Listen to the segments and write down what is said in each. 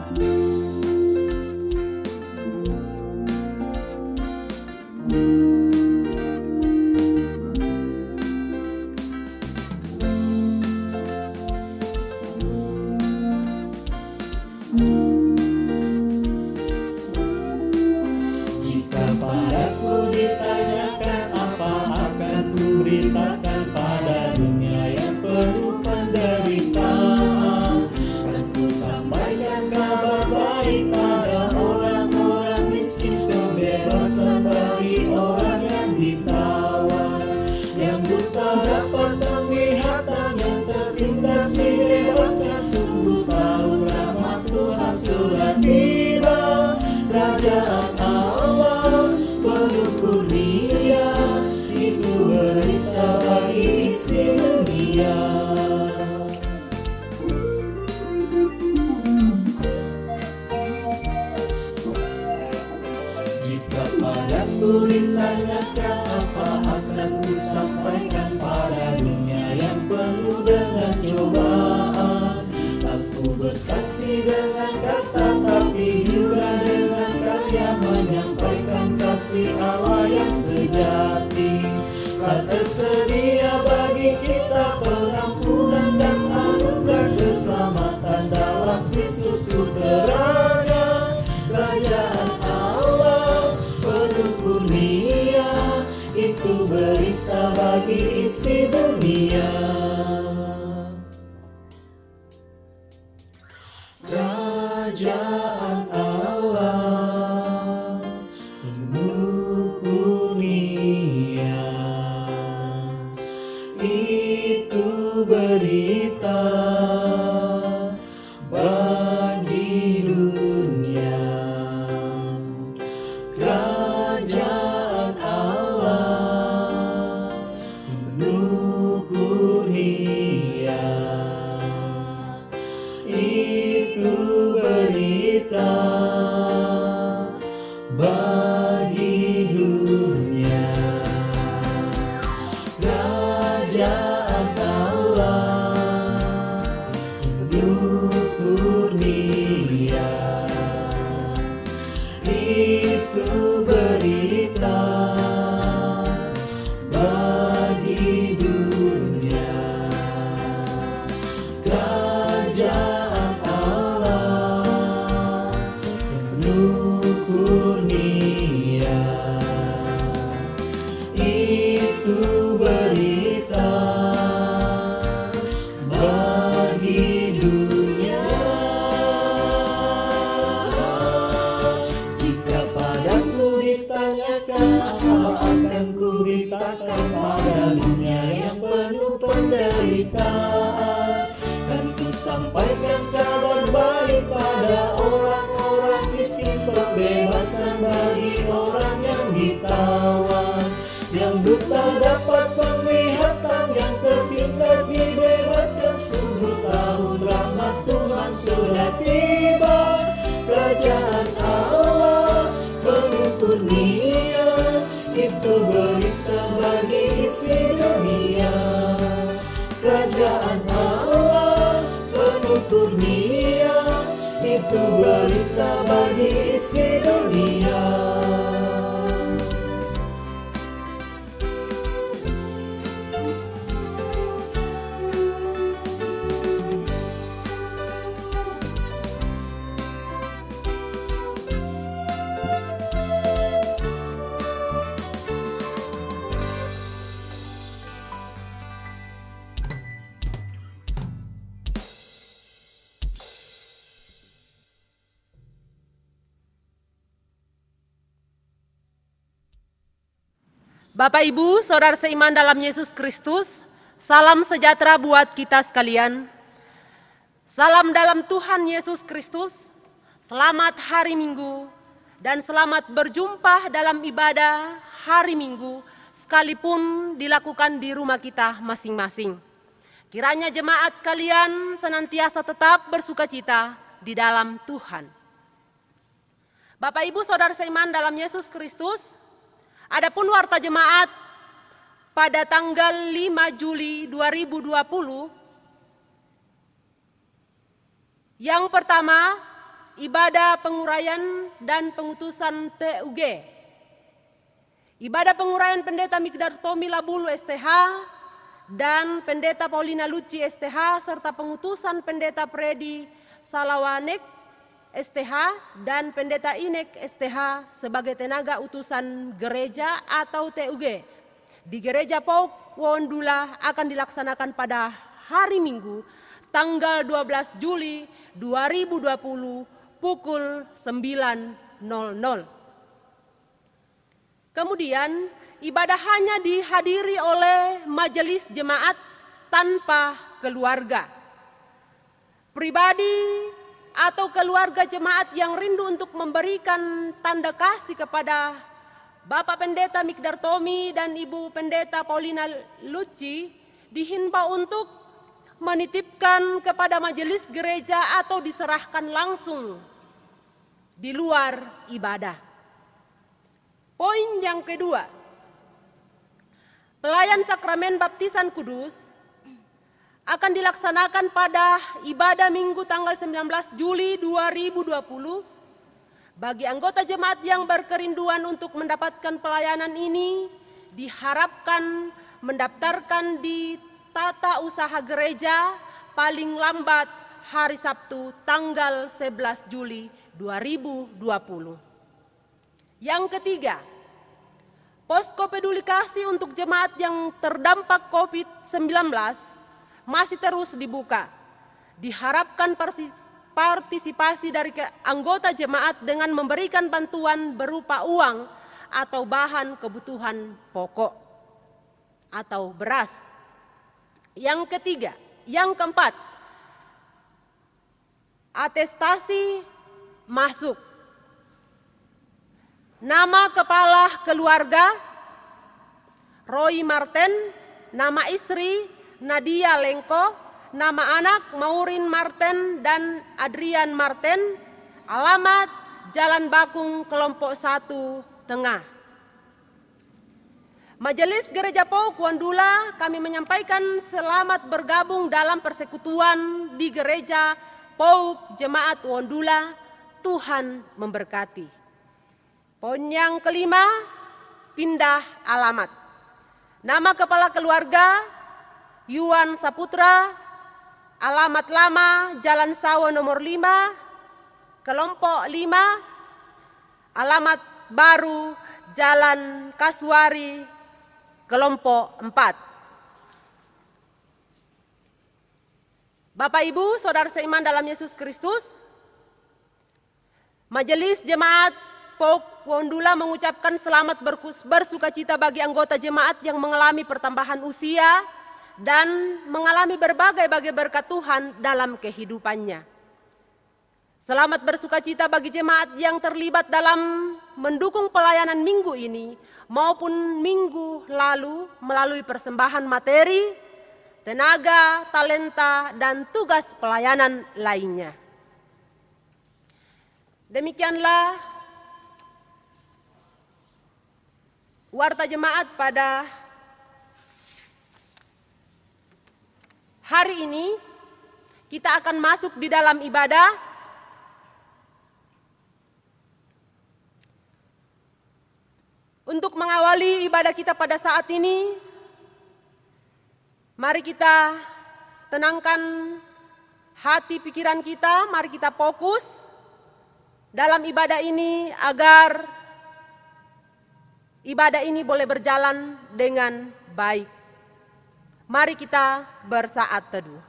Jika padaku ditanyakan apa akan kuberitakan pada dunia yang penuh penderitaan, dan ku sampaikan kabar baik pada orang-orang miskin, kebebasan bagi orang yang ditawan, yang buta dapat penglihatan, yang tertindas dibebaskan. Sungguh tahu rahmat Tuhan sudah tiba, kerajaan Allah penuh kurnia, itu berita bagi isi dunia. Jika padaku ditanyakan apa akan ku sampaikan pada dunia yang penuh dengan cobaan, aku bersaksi dengan kata tapi juga dengan karya, menyampaikan kasih Allah yang sejati. Tak tersedia bagi kita pengampunan dan anugerah keselamatan dalam Kristus putranya. Kerajaan Allah penuh kurnia, itu berita bagi isi dunia. Kerajaan Allah penuh kurnia, itu berita bagi dunia. Kerajaan Allah penuh kurnia, itu berita bagi dunia. Kerajaan Allah penuh kurnia, itu berita bagi dunia. Kerajaan Allah penuh kurnia, itu berita bagi dunia. Jika padaku ditanyakan apa akan kuberitakan pada dunia yang penuh penderitaan, kan ku sampaikan kabar baik pada orang-orang miskin, kebebasan bagi orang yang ditawan, yang buta dapat penglihatan, yang tertindas dibebaskan. Sungguh tahun rahmat Tuhan sudah tiba, kerajaan Allah penuh kurnia, itu berita bagi isi dunia. Kerajaan Allah penuh kurnia, itu berita bagi isi dunia. Bapak Ibu, Saudara seiman dalam Yesus Kristus, salam sejahtera buat kita sekalian. Salam dalam Tuhan Yesus Kristus, selamat hari Minggu, dan selamat berjumpa dalam ibadah hari Minggu, sekalipun dilakukan di rumah kita masing-masing. Kiranya jemaat sekalian senantiasa tetap bersukacita di dalam Tuhan. Bapak Ibu, Saudara seiman dalam Yesus Kristus, adapun warta jemaat pada tanggal 5 Juli 2020, yang pertama ibadah penguraian dan pengutusan TUG. Ibadah penguraian Pendeta Mikdar Tommy Labulu STH dan Pendeta Paulina Lucci STH serta pengutusan Pendeta Freddy Salawanek STH dan Pendeta Inek STH sebagai tenaga utusan gereja atau TUG di Gereja PAUK Wondula akan dilaksanakan pada hari Minggu tanggal 12 Juli 2020 pukul 9.00. Kemudian ibadah hanya dihadiri oleh majelis jemaat tanpa keluarga. Pribadi atau keluarga jemaat yang rindu untuk memberikan tanda kasih kepada Bapak Pendeta Mikdar Tommy dan Ibu Pendeta Paulina Lucci dihimbau untuk menitipkan kepada majelis gereja atau diserahkan langsung di luar ibadah. Poin yang kedua, pelayan sakramen baptisan kudus akan dilaksanakan pada ibadah Minggu tanggal 19 Juli 2020 bagi anggota jemaat yang berkerinduan untuk mendapatkan pelayanan ini diharapkan mendaftarkan di tata usaha gereja paling lambat hari Sabtu tanggal 11 Juli 2020. Yang ketiga, posko peduli kasih untuk jemaat yang terdampak COVID-19 masih terus dibuka. Diharapkan partisipasi dari anggota jemaat dengan memberikan bantuan berupa uang atau bahan kebutuhan pokok atau beras. Yang ketiga, yang keempat, atestasi masuk. Nama kepala keluarga Roy Marten, nama istri Nadia Lengko, nama anak Maureen Marten dan Adrian Marten, alamat Jalan Bakung Kelompok 1 Tengah. Majelis Gereja PAUK Wondula kami menyampaikan selamat bergabung dalam persekutuan di Gereja PAUK Jemaat Wondula. Tuhan memberkati. Poin yang kelima, pindah alamat. Nama kepala keluarga Yuan Saputra, alamat lama Jalan Sawo nomor 5, Kelompok 5, alamat baru Jalan Kasuari, Kelompok 4. Bapak Ibu, Saudara seiman dalam Yesus Kristus, Majelis Jemaat PAUK Wondula mengucapkan selamat bersukacita bagi anggota jemaat yang mengalami pertambahan usia dan mengalami berbagai berkat Tuhan dalam kehidupannya. Selamat bersukacita bagi jemaat yang terlibat dalam mendukung pelayanan minggu ini maupun minggu lalu melalui persembahan materi, tenaga, talenta, dan tugas pelayanan lainnya. Demikianlah warta jemaat pada hari ini. Kita akan masuk di dalam ibadah. Untuk mengawali ibadah kita pada saat ini, mari kita tenangkan hati pikiran kita, mari kita fokus dalam ibadah ini agar ibadah ini boleh berjalan dengan baik. Mari kita bersaat teduh.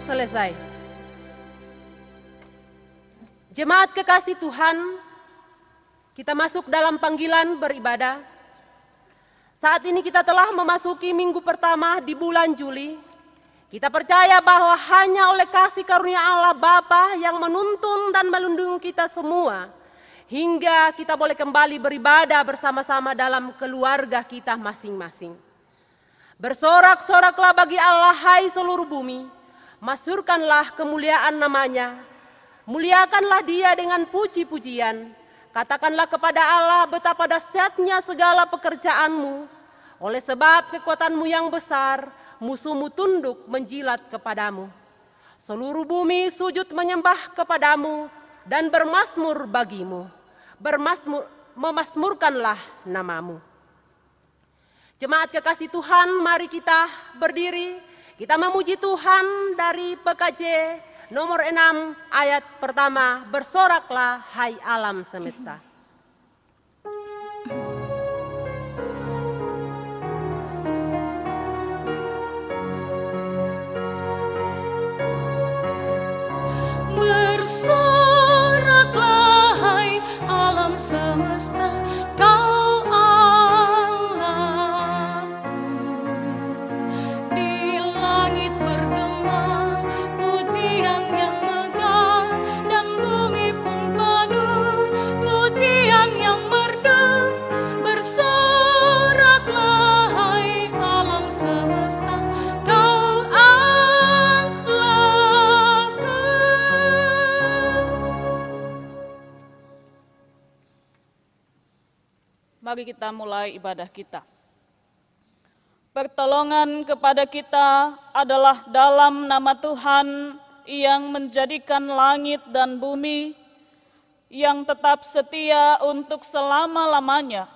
selesai. Jemaat kekasih Tuhan, kita masuk dalam panggilan beribadah. Saat ini kita telah memasuki minggu pertama di bulan Juli. Kita percaya bahwa hanya oleh kasih karunia Allah Bapa yang menuntun dan melindungi kita semua, hingga kita boleh kembali beribadah bersama-sama dalam keluarga kita masing-masing. Bersorak-soraklah bagi Allah, hai seluruh bumi, masyurkanlah kemuliaan namanya, muliakanlah dia dengan puji-pujian. Katakanlah kepada Allah betapa dahsyatnya segala pekerjaanmu. Oleh sebab kekuatanmu yang besar, musuhmu tunduk menjilat kepadamu. Seluruh bumi sujud menyembah kepadamu dan bermasmur bagimu. Memasmurkanlah namamu. Jemaat kekasih Tuhan, mari kita berdiri. Kita memuji Tuhan dari PKJ nomor 6 ayat pertama, bersoraklah hai alam semesta. Bersoraklah hai alam semesta, kau Allahku. Di langit bergema pujian yang megah, dan bumi pun penuh pujian yang merdu. Bersoraklah hai alam semesta, kau Allahku. Mari kita mulai ibadah kita. Pertolongan kepada kita adalah dalam nama Tuhan yang menjadikan langit dan bumi, yang tetap setia untuk selama-lamanya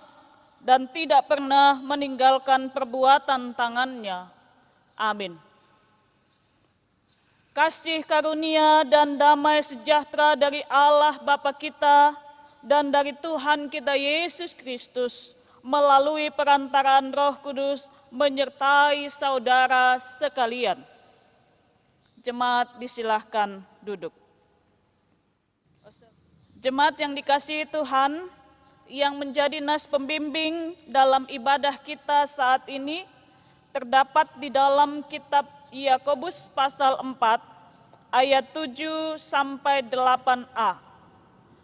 dan tidak pernah meninggalkan perbuatan tangannya. Amin. Kasih karunia dan damai sejahtera dari Allah Bapa kita dan dari Tuhan kita Yesus Kristus melalui perantaraan Roh Kudus menyertai saudara sekalian. Jemaat disilahkan duduk. Jemaat yang dikasihi Tuhan, yang menjadi nas pembimbing dalam ibadah kita saat ini terdapat di dalam kitab Yakobus pasal 4 ayat 7 sampai 8a.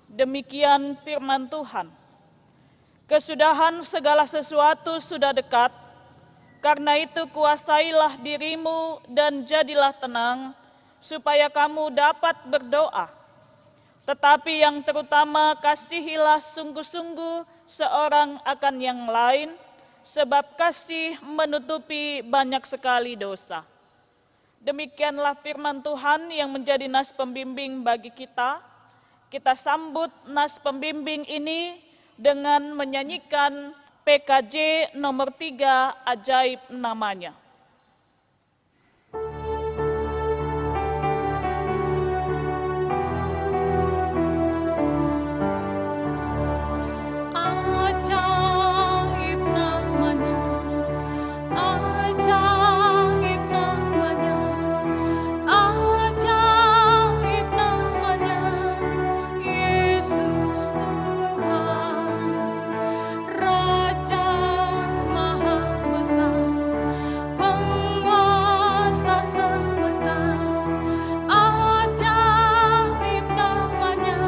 Demikian firman Tuhan. Kesudahan segala sesuatu sudah dekat, karena itu kuasailah dirimu dan jadilah tenang, supaya kamu dapat berdoa. Tetapi yang terutama kasihilah sungguh-sungguh seorang akan yang lain, sebab kasih menutupi banyak sekali dosa. Demikianlah firman Tuhan yang menjadi nas pembimbing bagi kita. Kita sambut nas pembimbing ini dengan menyanyikan PKJ nomor 3, ajaib namanya. Ajaib namanya, ajaib namanya, ajaib namanya, Yesus Tuhan, Raja Maha Besar, penguasa semesta. Ajaib namanya,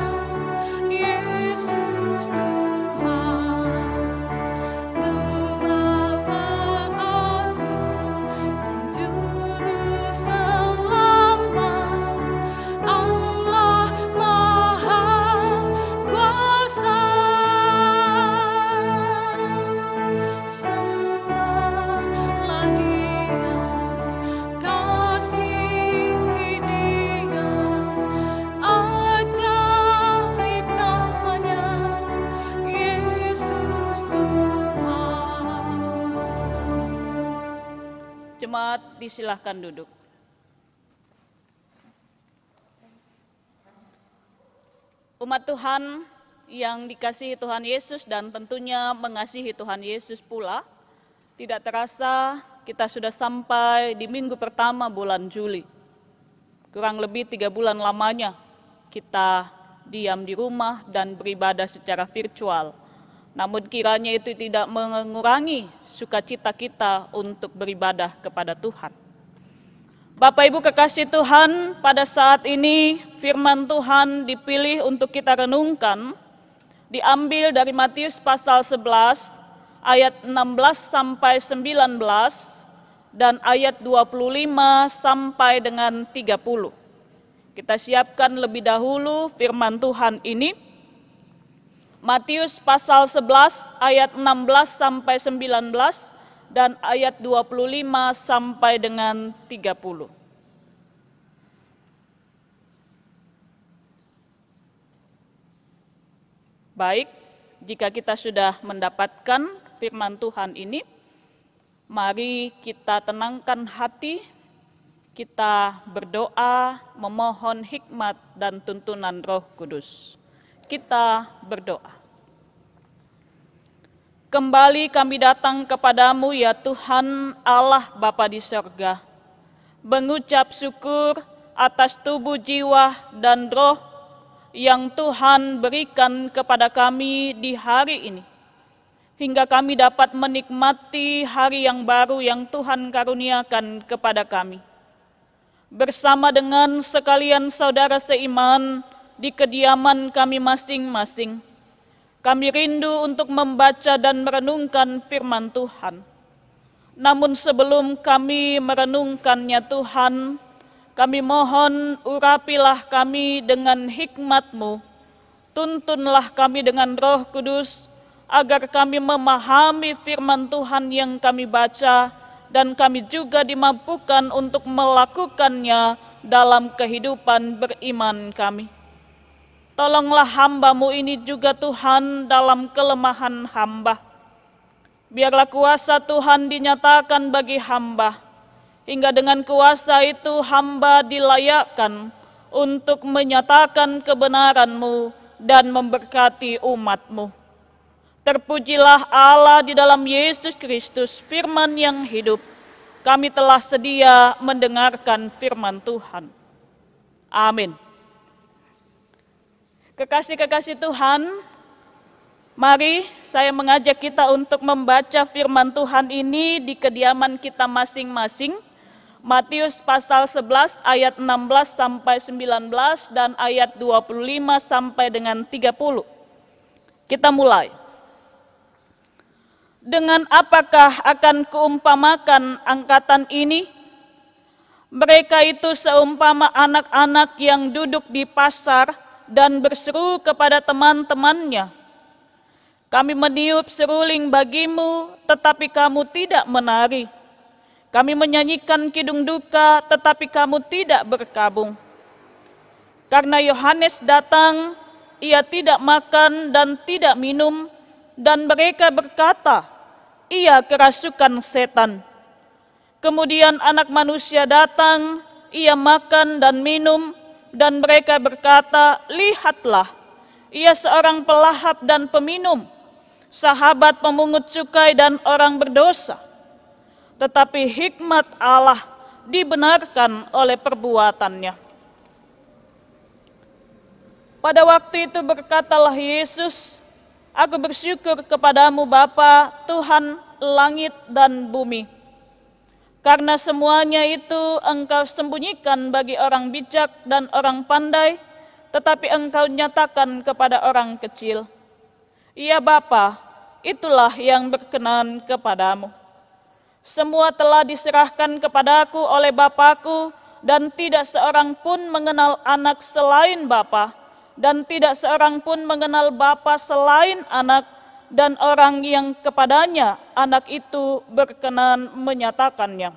Yesus Tuhan, Gembala agung dan Juru Selamat, Allah Maha Kuasa. Sembahlah Dia, kasihi Dia, ajaib namanya, Yesus Tuhan. Jemaat disilahkan duduk. Umat Tuhan yang dikasihi Tuhan Yesus dan tentunya mengasihi Tuhan Yesus pula, tidak terasa kita sudah sampai di minggu pertama bulan Juli. Kurang lebih 3 bulan lamanya kita diam di rumah dan beribadah secara virtual. Namun kiranya itu tidak mengurangi sukacita kita untuk beribadah kepada Tuhan. Bapak Ibu kekasih Tuhan, pada saat ini firman Tuhan dipilih untuk kita renungkan, diambil dari Matius pasal 11 ayat 16 sampai 19 dan ayat 25 sampai dengan 30. Kita siapkan lebih dahulu firman Tuhan ini. Matius pasal 11 ayat 16 sampai 19 dan ayat 25 sampai dengan 30. Baik, jika kita sudah mendapatkan firman Tuhan ini, mari kita tenangkan hati, kita berdoa memohon hikmat dan tuntunan Roh Kudus. Kita berdoa. Kembali kami datang kepadamu ya Tuhan Allah Bapa di sorga, mengucap syukur atas tubuh, jiwa, dan roh yang Tuhan berikan kepada kami di hari ini, hingga kami dapat menikmati hari yang baru yang Tuhan karuniakan kepada kami. Bersama dengan sekalian saudara seiman di kediaman kami masing-masing, kami rindu untuk membaca dan merenungkan firman Tuhan. Namun sebelum kami merenungkannya Tuhan, kami mohon urapilah kami dengan hikmat-Mu, tuntunlah kami dengan Roh Kudus, agar kami memahami firman Tuhan yang kami baca, dan kami juga dimampukan untuk melakukannya dalam kehidupan beriman kami. Tolonglah hamba-Mu ini juga Tuhan dalam kelemahan hamba. Biarlah kuasa Tuhan dinyatakan bagi hamba, hingga dengan kuasa itu hamba dilayakkan untuk menyatakan kebenaran-Mu dan memberkati umat-Mu. Terpujilah Allah di dalam Yesus Kristus, firman yang hidup. Kami telah sedia mendengarkan firman Tuhan. Amin. Kekasih-kekasih Tuhan, mari saya mengajak kita untuk membaca firman Tuhan ini di kediaman kita masing-masing. Matius pasal 11 ayat 16 sampai 19 dan ayat 25 sampai dengan 30. Kita mulai. Dengan apakah akan kuumpamakan angkatan ini? Mereka itu seumpama anak-anak yang duduk di pasar dan berseru kepada teman-temannya, "Kami meniup seruling bagimu, tetapi kamu tidak menari. Kami menyanyikan kidung duka, tetapi kamu tidak berkabung." Karena Yohanes datang, ia tidak makan dan tidak minum, dan mereka berkata, "Ia kerasukan setan." Kemudian Anak Manusia datang, ia makan dan minum, dan mereka berkata, "Lihatlah, ia seorang pelahap dan peminum, sahabat pemungut cukai dan orang berdosa." Tetapi hikmat Allah dibenarkan oleh perbuatannya. Pada waktu itu berkatalah Yesus, "Aku bersyukur kepadamu Bapa, Tuhan langit dan bumi, karena semuanya itu Engkau sembunyikan bagi orang bijak dan orang pandai, tetapi Engkau nyatakan kepada orang kecil. Ya Bapa, itulah yang berkenan kepadamu. Semua telah diserahkan kepadaku oleh Bapakku, dan tidak seorang pun mengenal anak selain Bapa, dan tidak seorang pun mengenal Bapa selain anak, dan orang yang kepadanya anak itu berkenan menyatakannya.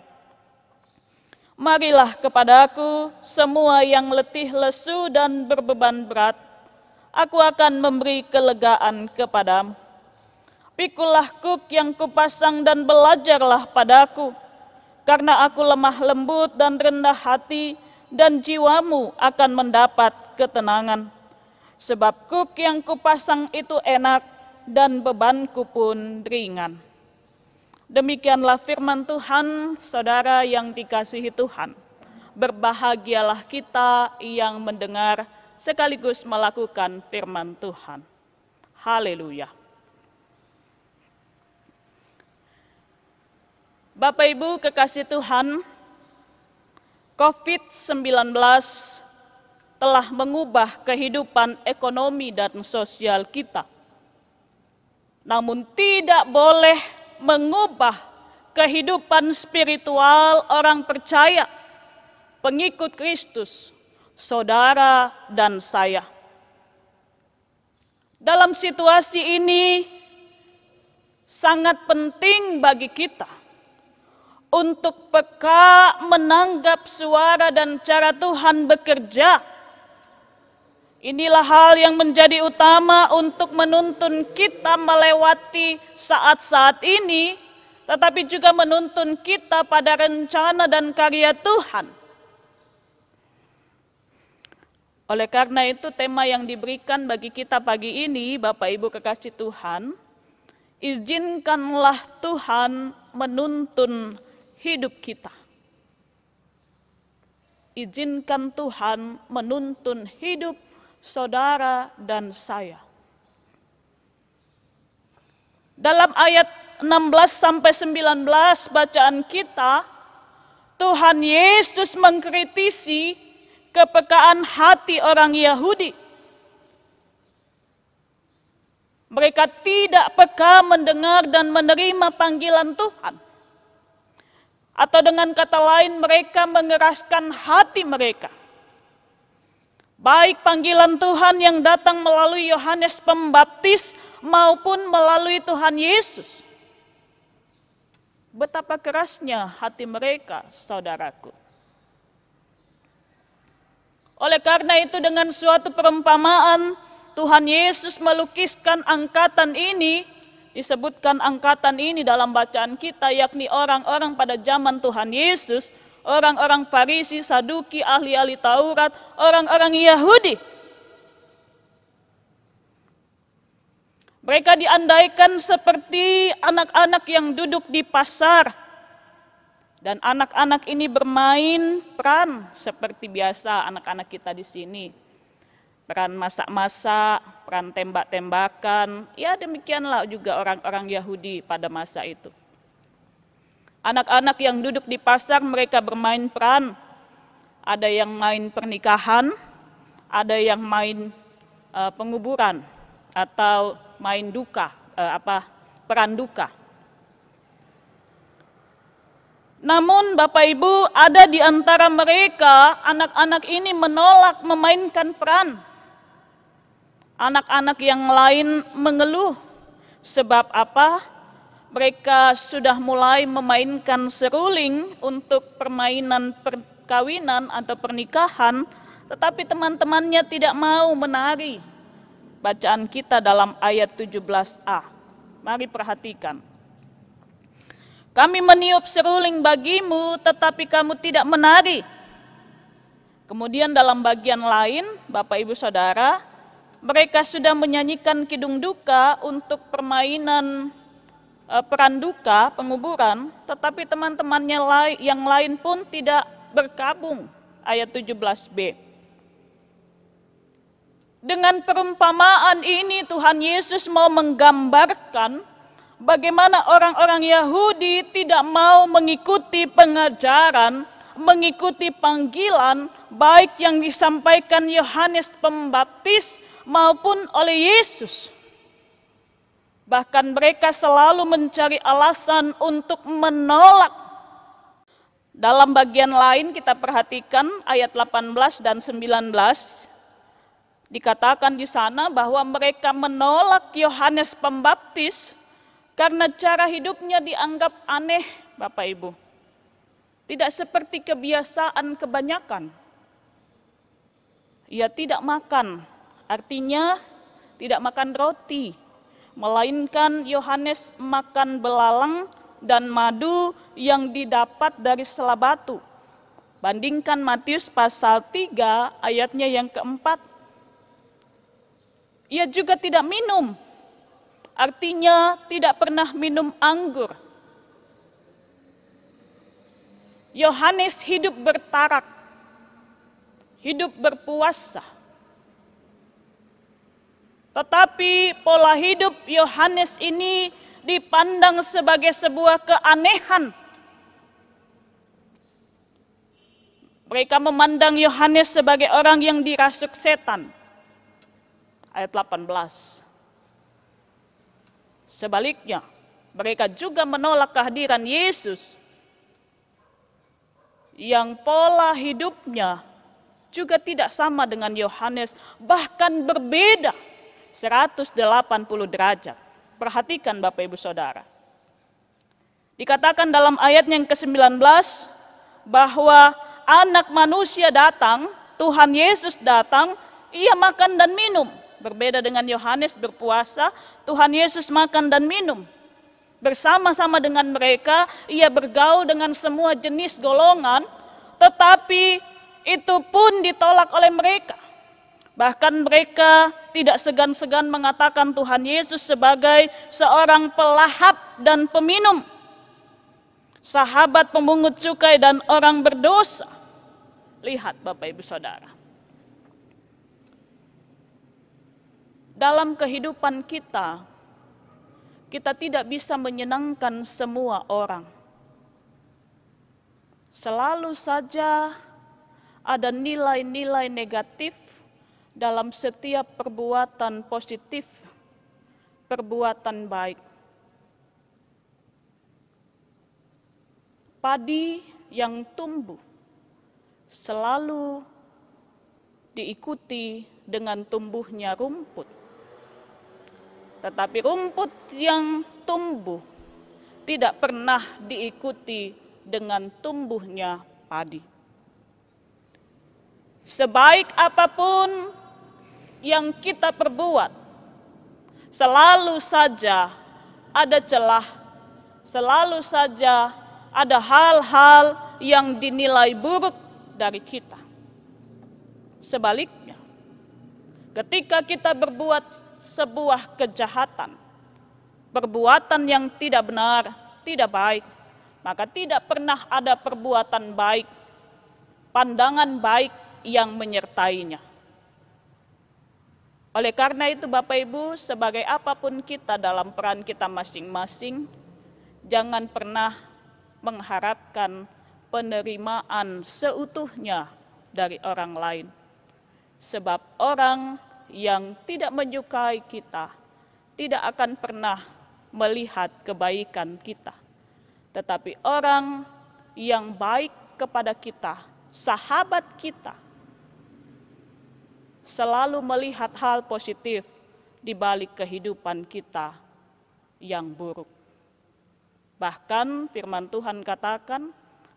Marilah kepadaku semua yang letih lesu dan berbeban berat, aku akan memberi kelegaan kepadamu. Pikulah kuk yang kupasang dan belajarlah padaku, karena aku lemah lembut dan rendah hati, dan jiwamu akan mendapat ketenangan. Sebab kuk yang kupasang itu enak, dan bebanku pun ringan." Demikianlah firman Tuhan, saudara yang dikasihi Tuhan. Berbahagialah kita yang mendengar sekaligus melakukan firman Tuhan. Haleluya. Bapak Ibu kekasih Tuhan, COVID-19 telah mengubah kehidupan ekonomi dan sosial kita. Namun tidak boleh mengubah kehidupan spiritual orang percaya, pengikut Kristus, saudara dan saya. Dalam situasi ini sangat penting bagi kita untuk peka menanggap suara dan cara Tuhan bekerja. Inilah hal yang menjadi utama untuk menuntun kita melewati saat-saat ini, tetapi juga menuntun kita pada rencana dan karya Tuhan. Oleh karena itu tema yang diberikan bagi kita pagi ini, Bapak Ibu kekasih Tuhan, izinkanlah Tuhan menuntun hidup kita. Izinkan Tuhan menuntun hidup saudara dan saya. Dalam ayat 16-19 bacaan kita, Tuhan Yesus mengkritisi kepekaan hati orang Yahudi. Mereka tidak peka mendengar dan menerima panggilan Tuhan. Atau dengan kata lain, mereka mengeraskan hati mereka. Baik panggilan Tuhan yang datang melalui Yohanes Pembaptis maupun melalui Tuhan Yesus. Betapa kerasnya hati mereka, saudaraku. Oleh karena itu dengan suatu perumpamaan, Tuhan Yesus melukiskan angkatan ini, disebutkan angkatan ini dalam bacaan kita, yakni orang-orang pada zaman Tuhan Yesus, orang-orang Farisi, Saduki, ahli-ahli Taurat, orang-orang Yahudi. Mereka diandaikan seperti anak-anak yang duduk di pasar. Dan anak-anak ini bermain peran seperti biasa anak-anak kita di sini. Peran masak-masak, peran tembak-tembakan, ya demikianlah juga orang-orang Yahudi pada masa itu. Anak-anak yang duduk di pasar mereka bermain peran. Ada yang main pernikahan, ada yang main penguburan atau main duka, peran duka. Namun Bapak Ibu, ada di antara mereka anak-anak ini menolak memainkan peran. Anak-anak yang lain mengeluh. Sebab apa? Mereka sudah mulai memainkan seruling untuk permainan perkawinan atau pernikahan, tetapi teman-temannya tidak mau menari. Bacaan kita dalam ayat 17a. Mari perhatikan. Kami meniup seruling bagimu, tetapi kamu tidak menari. Kemudian dalam bagian lain, Bapak Ibu Saudara, mereka sudah menyanyikan kidung duka untuk permainan peran duka, penguburan, tetapi teman-temannya yang lain pun tidak bergabung. Ayat 17b. Dengan perumpamaan ini Tuhan Yesus mau menggambarkan bagaimana orang-orang Yahudi tidak mau mengikuti pengajaran, mengikuti panggilan baik yang disampaikan Yohanes Pembaptis maupun oleh Yesus. Bahkan mereka selalu mencari alasan untuk menolak. Dalam bagian lain kita perhatikan ayat 18 dan 19, dikatakan di sana bahwa mereka menolak Yohanes Pembaptis karena cara hidupnya dianggap aneh, Bapak Ibu. Tidak seperti kebiasaan kebanyakan. Ia tidak makan, artinya tidak makan roti. Melainkan Yohanes makan belalang dan madu yang didapat dari sela batu. Bandingkan Matius pasal 3 ayatnya yang keempat. Ia juga tidak minum, artinya tidak pernah minum anggur. Yohanes hidup bertarak. hidup berpuasa. Tetapi pola hidup Yohanes ini dipandang sebagai sebuah keanehan. Mereka memandang Yohanes sebagai orang yang dirasuk setan. Ayat 18. Sebaliknya, mereka juga menolak kehadiran Yesus yang pola hidupnya juga tidak sama dengan Yohanes, bahkan berbeda 180 derajat. Perhatikan Bapak Ibu Saudara. Dikatakan dalam ayat yang ke-19 bahwa anak manusia datang, Tuhan Yesus datang, ia makan dan minum. Berbeda dengan Yohanes berpuasa, Tuhan Yesus makan dan minum. Bersama-sama dengan mereka, ia bergaul dengan semua jenis golongan, tetapi itu pun ditolak oleh mereka. Bahkan mereka tidak segan-segan mengatakan Tuhan Yesus sebagai seorang pelahap dan peminum, sahabat pemungut cukai dan orang berdosa. Lihat Bapak Ibu Saudara. Dalam kehidupan kita, kita tidak bisa menyenangkan semua orang. Selalu saja ada nilai-nilai negatif dalam setiap perbuatan positif, perbuatan baik. Padi yang tumbuh selalu diikuti dengan tumbuhnya rumput. Tetapi rumput yang tumbuh tidak pernah diikuti dengan tumbuhnya padi. Sebaik apapun yang kita perbuat, selalu saja ada celah, selalu saja ada hal-hal yang dinilai buruk dari kita. Sebaliknya, ketika kita berbuat sebuah kejahatan, perbuatan yang tidak benar, tidak baik, maka tidak pernah ada perbuatan baik, pandangan baik yang menyertainya. Oleh karena itu Bapak Ibu, sebagai apapun kita dalam peran kita masing-masing, jangan pernah mengharapkan penerimaan seutuhnya dari orang lain. Sebab orang yang tidak menyukai kita tidak akan pernah melihat kebaikan kita. Tetapi orang yang baik kepada kita, sahabat kita, selalu melihat hal positif di balik kehidupan kita yang buruk. Bahkan firman Tuhan katakan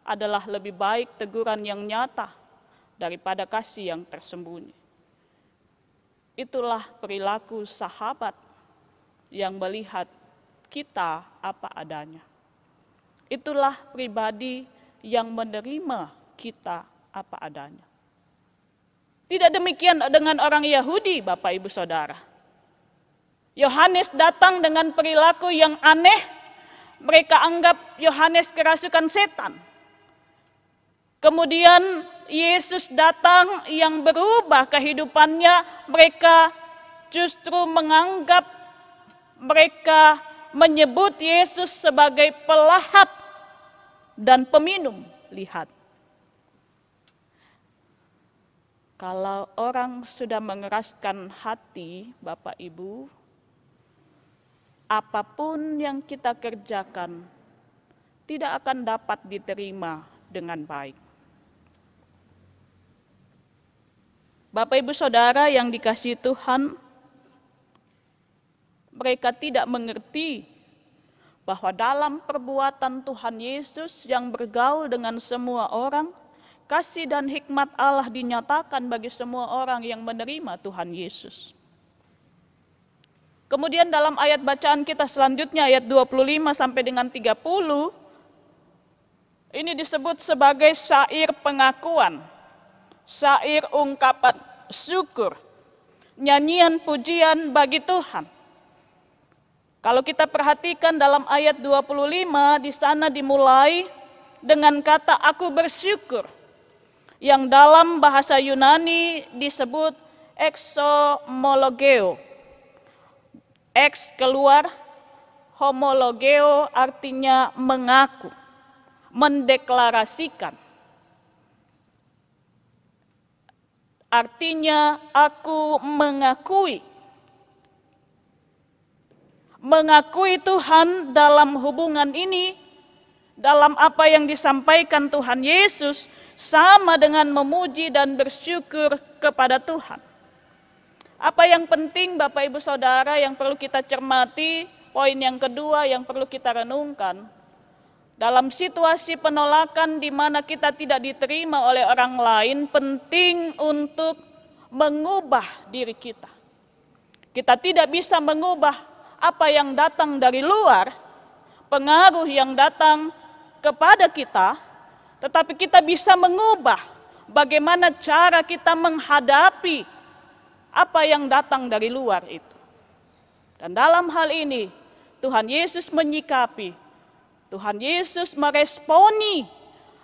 adalah lebih baik teguran yang nyata daripada kasih yang tersembunyi. Itulah perilaku sahabat yang melihat kita apa adanya. Itulah pribadi yang menerima kita apa adanya. Tidak demikian dengan orang Yahudi, Bapak Ibu Saudara. Yohanes datang dengan perilaku yang aneh. Mereka anggap Yohanes kerasukan setan. Kemudian Yesus datang yang berubah kehidupannya, mereka justru menganggap, mereka menyebut Yesus sebagai pelahap dan peminum. Lihat, kalau orang sudah mengeraskan hati, Bapak Ibu, apapun yang kita kerjakan tidak akan dapat diterima dengan baik. Bapak Ibu Saudara yang dikasihi Tuhan, mereka tidak mengerti bahwa dalam perbuatan Tuhan Yesus yang bergaul dengan semua orang, kasih dan hikmat Allah dinyatakan bagi semua orang yang menerima Tuhan Yesus. Kemudian dalam ayat bacaan kita selanjutnya, ayat 25 sampai dengan 30, ini disebut sebagai syair pengakuan. Syair ungkapan syukur, nyanyian pujian bagi Tuhan. Kalau kita perhatikan dalam ayat 25, di sana dimulai dengan kata aku bersyukur. yang dalam bahasa Yunani disebut exomologeo. Ex keluar, homologeo artinya mengaku, mendeklarasikan. Artinya aku mengakui. Mengakui Tuhan dalam hubungan ini, dalam apa yang disampaikan Tuhan Yesus, sama dengan memuji dan bersyukur kepada Tuhan. Apa yang penting Bapak Ibu Saudara yang perlu kita cermati, poin yang kedua yang perlu kita renungkan, dalam situasi penolakan di mana kita tidak diterima oleh orang lain, penting untuk mengubah diri kita. Kita tidak bisa mengubah apa yang datang dari luar, pengaruh yang datang kepada kita, tetapi kita bisa mengubah bagaimana cara kita menghadapi apa yang datang dari luar itu. Dan dalam hal ini, Tuhan Yesus menyikapi, Tuhan Yesus meresponi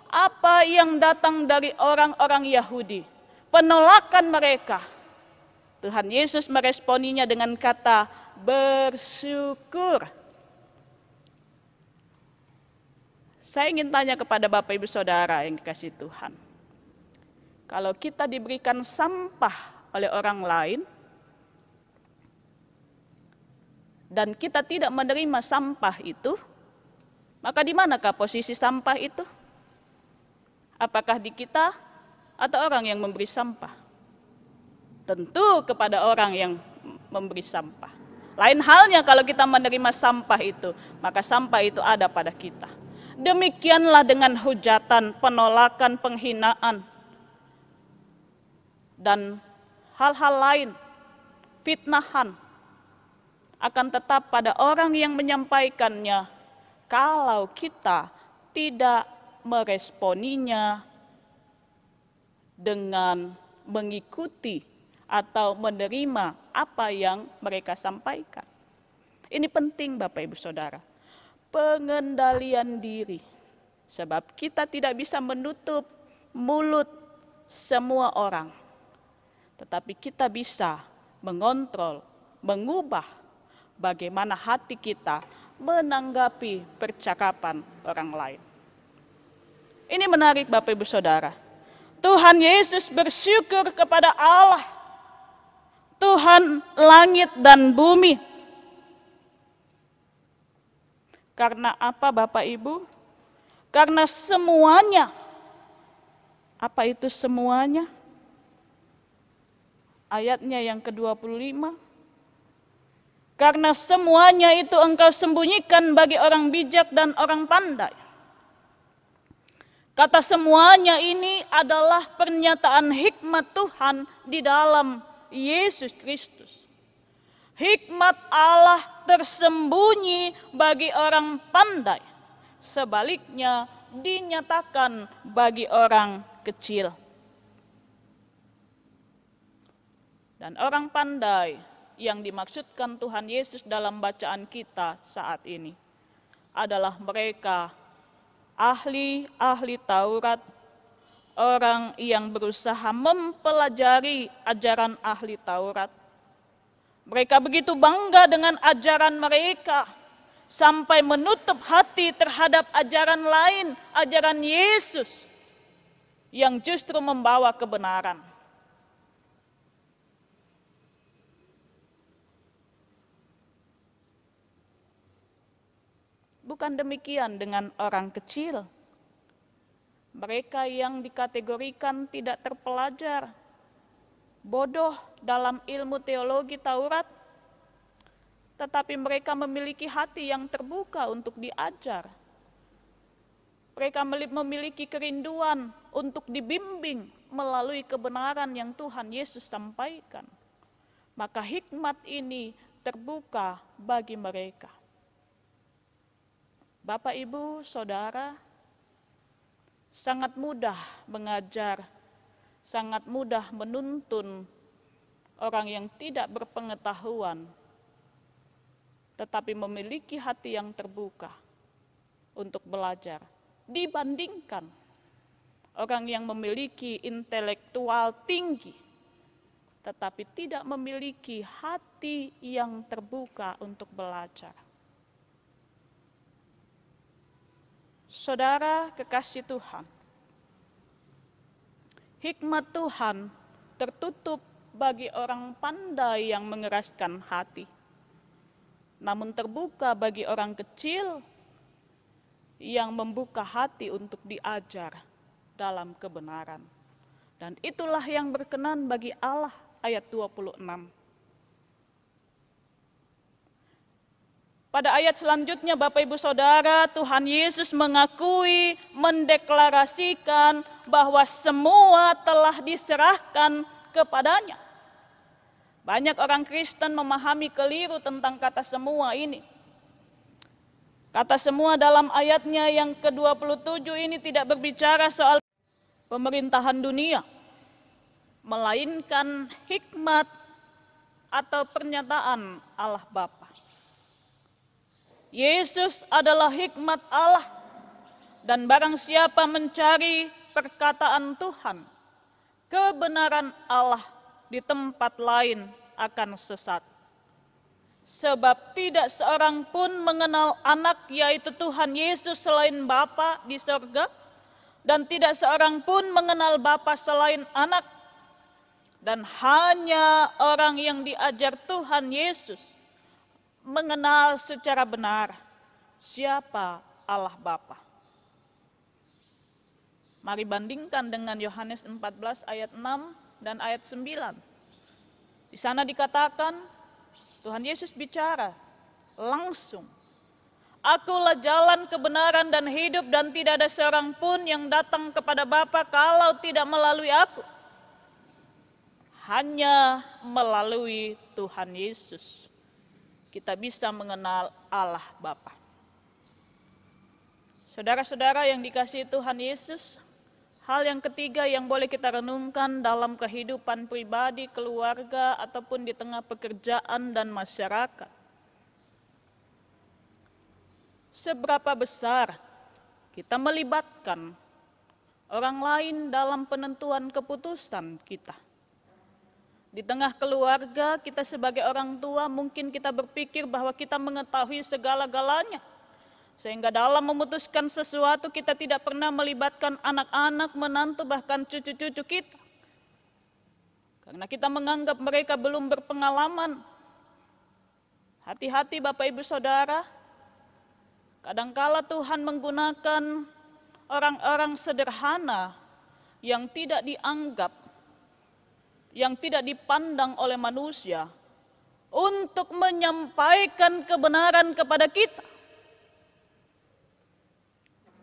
apa yang datang dari orang-orang Yahudi, penolakan mereka. Tuhan Yesus meresponinya dengan kata bersyukur. Saya ingin tanya kepada Bapak Ibu Saudara yang dikasihi Tuhan. Kalau kita diberikan sampah oleh orang lain, dan kita tidak menerima sampah itu, maka di manakah posisi sampah itu? Apakah di kita atau orang yang memberi sampah? Tentu kepada orang yang memberi sampah. Lain halnya kalau kita menerima sampah itu, maka sampah itu ada pada kita. Demikianlah dengan hujatan, penolakan, penghinaan, dan hal-hal lain, fitnahan, akan tetap pada orang yang menyampaikannya kalau kita tidak meresponinya dengan mengikuti atau menerima apa yang mereka sampaikan. Ini penting Bapak Ibu Saudara. Pengendalian diri. Sebab kita tidak bisa menutup mulut semua orang. Tetapi kita bisa mengontrol, mengubah bagaimana hati kita menanggapi percakapan orang lain. Ini menarik Bapak Ibu Saudara. Tuhan Yesus bersyukur kepada Allah, Tuhan langit dan bumi. Karena apa Bapak Ibu? Karena semuanya. Apa itu semuanya? Ayatnya yang ke-25. Karena semuanya itu engkau sembunyikan bagi orang bijak dan orang pandai. Kata semuanya ini adalah pernyataan hikmat Tuhan di dalam Yesus Kristus. Hikmat Allah tersembunyi bagi orang pandai. Sebaliknya dinyatakan bagi orang kecil. Dan orang pandai yang dimaksudkan Tuhan Yesus dalam bacaan kita saat ini adalah mereka ahli-ahli Taurat, orang yang berusaha mempelajari ajaran ahli Taurat. Mereka begitu bangga dengan ajaran mereka sampai menutup hati terhadap ajaran lain, ajaran Yesus yang justru membawa kebenaran. Bukan demikian dengan orang kecil. Mereka yang dikategorikan tidak terpelajar, bodoh dalam ilmu teologi Taurat, tetapi mereka memiliki hati yang terbuka untuk diajar. Mereka memiliki kerinduan untuk dibimbing melalui kebenaran yang Tuhan Yesus sampaikan. Maka hikmat ini terbuka bagi mereka. Bapak, Ibu, Saudara, sangat mudah mengajar, sangat mudah menuntun orang yang tidak berpengetahuan, tetapi memiliki hati yang terbuka untuk belajar, dibandingkan orang yang memiliki intelektual tinggi, tetapi tidak memiliki hati yang terbuka untuk belajar. Saudara kekasih Tuhan, hikmat Tuhan tertutup bagi orang pandai yang mengeraskan hati, namun terbuka bagi orang kecil yang membuka hati untuk diajar dalam kebenaran. Dan itulah yang berkenan bagi Allah, ayat 26. Pada ayat selanjutnya Bapak Ibu Saudara, Tuhan Yesus mengakui, mendeklarasikan bahwa semua telah diserahkan kepadanya. Banyak orang Kristen memahami keliru tentang kata semua ini. Kata semua dalam ayatnya yang ke-27 ini tidak berbicara soal pemerintahan dunia, melainkan hikmat atau pernyataan Allah Bapa. Yesus adalah hikmat Allah, dan barang siapa mencari perkataan Tuhan, kebenaran Allah di tempat lain akan sesat. Sebab tidak seorang pun mengenal anak, yaitu Tuhan Yesus, selain Bapa di surga, dan tidak seorang pun mengenal Bapa selain anak, dan hanya orang yang diajar Tuhan Yesus mengenal secara benar siapa Allah Bapa. Mari bandingkan dengan Yohanes 14 ayat 6 dan ayat 9. Di sana dikatakan, Tuhan Yesus bicara langsung, "Akulah jalan, kebenaran, dan hidup, dan tidak ada seorang pun yang datang kepada Bapa kalau tidak melalui aku." Hanya melalui Tuhan Yesus kita bisa mengenal Allah Bapa. Saudara-saudara yang dikasihi Tuhan Yesus, hal yang ketiga yang boleh kita renungkan dalam kehidupan pribadi, keluarga, ataupun di tengah pekerjaan dan masyarakat. Seberapa besar kita melibatkan orang lain dalam penentuan keputusan kita. Di tengah keluarga, kita sebagai orang tua mungkin kita berpikir bahwa kita mengetahui segala-galanya. Sehingga dalam memutuskan sesuatu kita tidak pernah melibatkan anak-anak, menantu, bahkan cucu-cucu kita. Karena kita menganggap mereka belum berpengalaman. Hati-hati Bapak Ibu Saudara, kadangkala Tuhan menggunakan orang-orang sederhana yang tidak dianggap, yang tidak dipandang oleh manusia, untuk menyampaikan kebenaran kepada kita.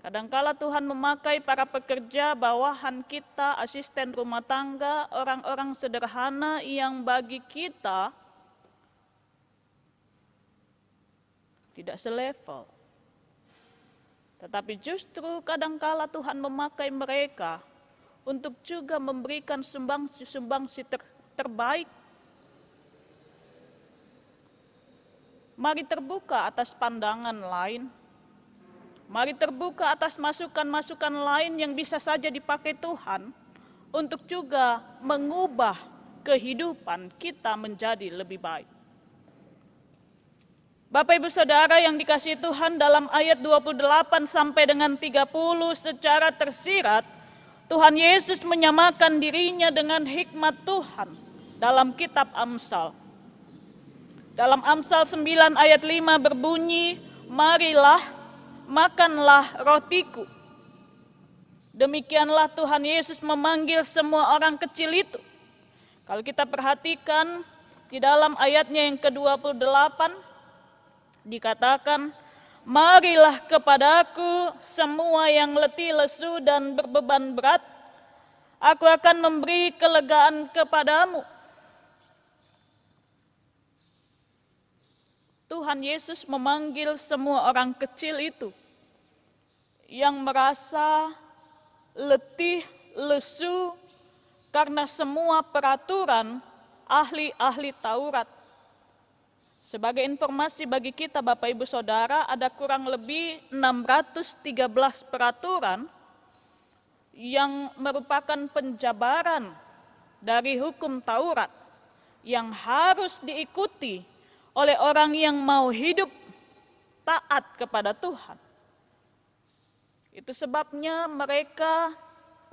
Kadangkala Tuhan memakai para pekerja bawahan kita, asisten rumah tangga, orang-orang sederhana yang bagi kita tidak selevel. Tetapi justru kadangkala Tuhan memakai mereka untuk juga memberikan sumbangsi terbaik. Mari terbuka atas pandangan lain. Mari terbuka atas masukan-masukan lain yang bisa saja dipakai Tuhan untuk juga mengubah kehidupan kita menjadi lebih baik. Bapak Ibu Saudara yang dikasihi Tuhan, dalam ayat 28 sampai dengan 30 secara tersirat, Tuhan Yesus menyamakan dirinya dengan hikmat Tuhan dalam kitab Amsal. Dalam Amsal 9 ayat 5 berbunyi, "Marilah, makanlah rotiku." Demikianlah Tuhan Yesus memanggil semua orang kecil itu. Kalau kita perhatikan di dalam ayatnya yang ke-28 dikatakan, "Marilah kepadaku semua yang letih lesu dan berbeban berat, aku akan memberi kelegaan kepadamu." Tuhan Yesus memanggil semua orang kecil itu yang merasa letih, lesu karena semua peraturan ahli-ahli Taurat. Sebagai informasi bagi kita Bapak Ibu Saudara, ada kurang lebih 613 peraturan yang merupakan penjabaran dari hukum Taurat yang harus diikuti oleh orang yang mau hidup taat kepada Tuhan. Itu sebabnya mereka,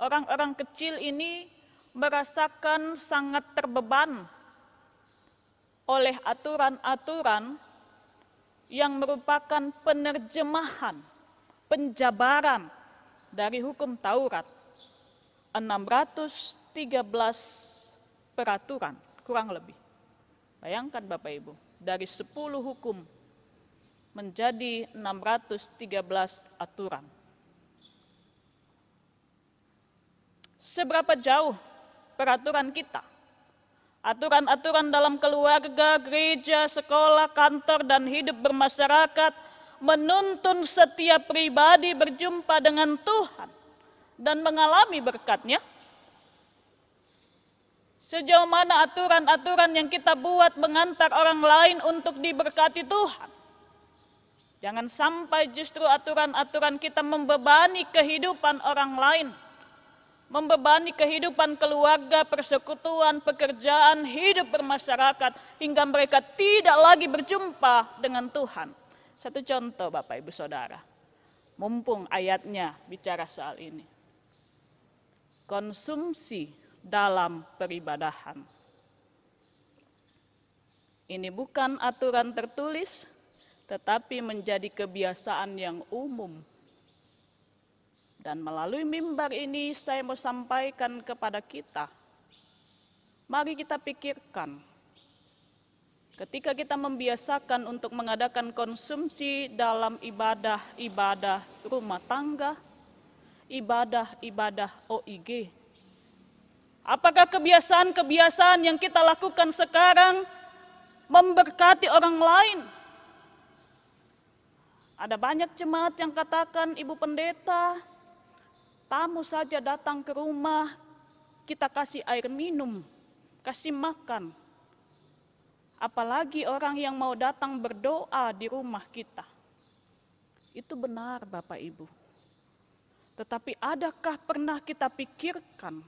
orang-orang kecil ini merasakan sangat terbeban oleh aturan-aturan yang merupakan penerjemahan, penjabaran dari hukum Taurat. 613 peraturan, kurang lebih. Bayangkan Bapak Ibu, dari 10 hukum menjadi 613 aturan. Seberapa jauh peraturan kita? Aturan-aturan dalam keluarga, gereja, sekolah, kantor, dan hidup bermasyarakat menuntun setiap pribadi berjumpa dengan Tuhan dan mengalami berkat-Nya. Sejauh mana aturan-aturan yang kita buat mengantar orang lain untuk diberkati Tuhan. Jangan sampai justru aturan-aturan kita membebani kehidupan orang lain, membebani kehidupan keluarga, persekutuan, pekerjaan, hidup bermasyarakat, hingga mereka tidak lagi berjumpa dengan Tuhan. Satu contoh Bapak Ibu Saudara, mumpung ayatnya bicara soal ini. Konsumsi dalam peribadahan. Ini bukan aturan tertulis, tetapi menjadi kebiasaan yang umum. Dan melalui mimbar ini saya mau sampaikan kepada kita, mari kita pikirkan, ketika kita membiasakan untuk mengadakan konsumsi dalam ibadah-ibadah rumah tangga, ibadah-ibadah OIG. Apakah kebiasaan-kebiasaan yang kita lakukan sekarang memberkati orang lain? Ada banyak jemaat yang katakan, Ibu Pendeta, tamu saja datang ke rumah, kita kasih air minum, kasih makan. Apalagi orang yang mau datang berdoa di rumah kita. Itu benar Bapak Ibu. Tetapi adakah pernah kita pikirkan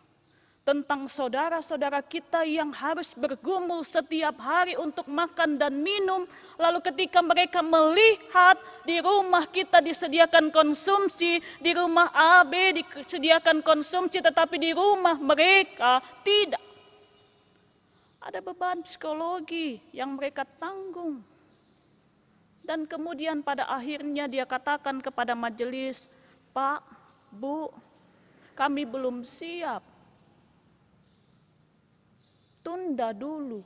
tentang saudara-saudara kita yang harus bergumul setiap hari untuk makan dan minum, lalu ketika mereka melihat di rumah kita disediakan konsumsi, di rumah A, B disediakan konsumsi, tetapi di rumah mereka tidak. Ada beban psikologi yang mereka tanggung. Dan kemudian pada akhirnya dia katakan kepada majelis, Pak, Bu, kami belum siap. Tunda dulu.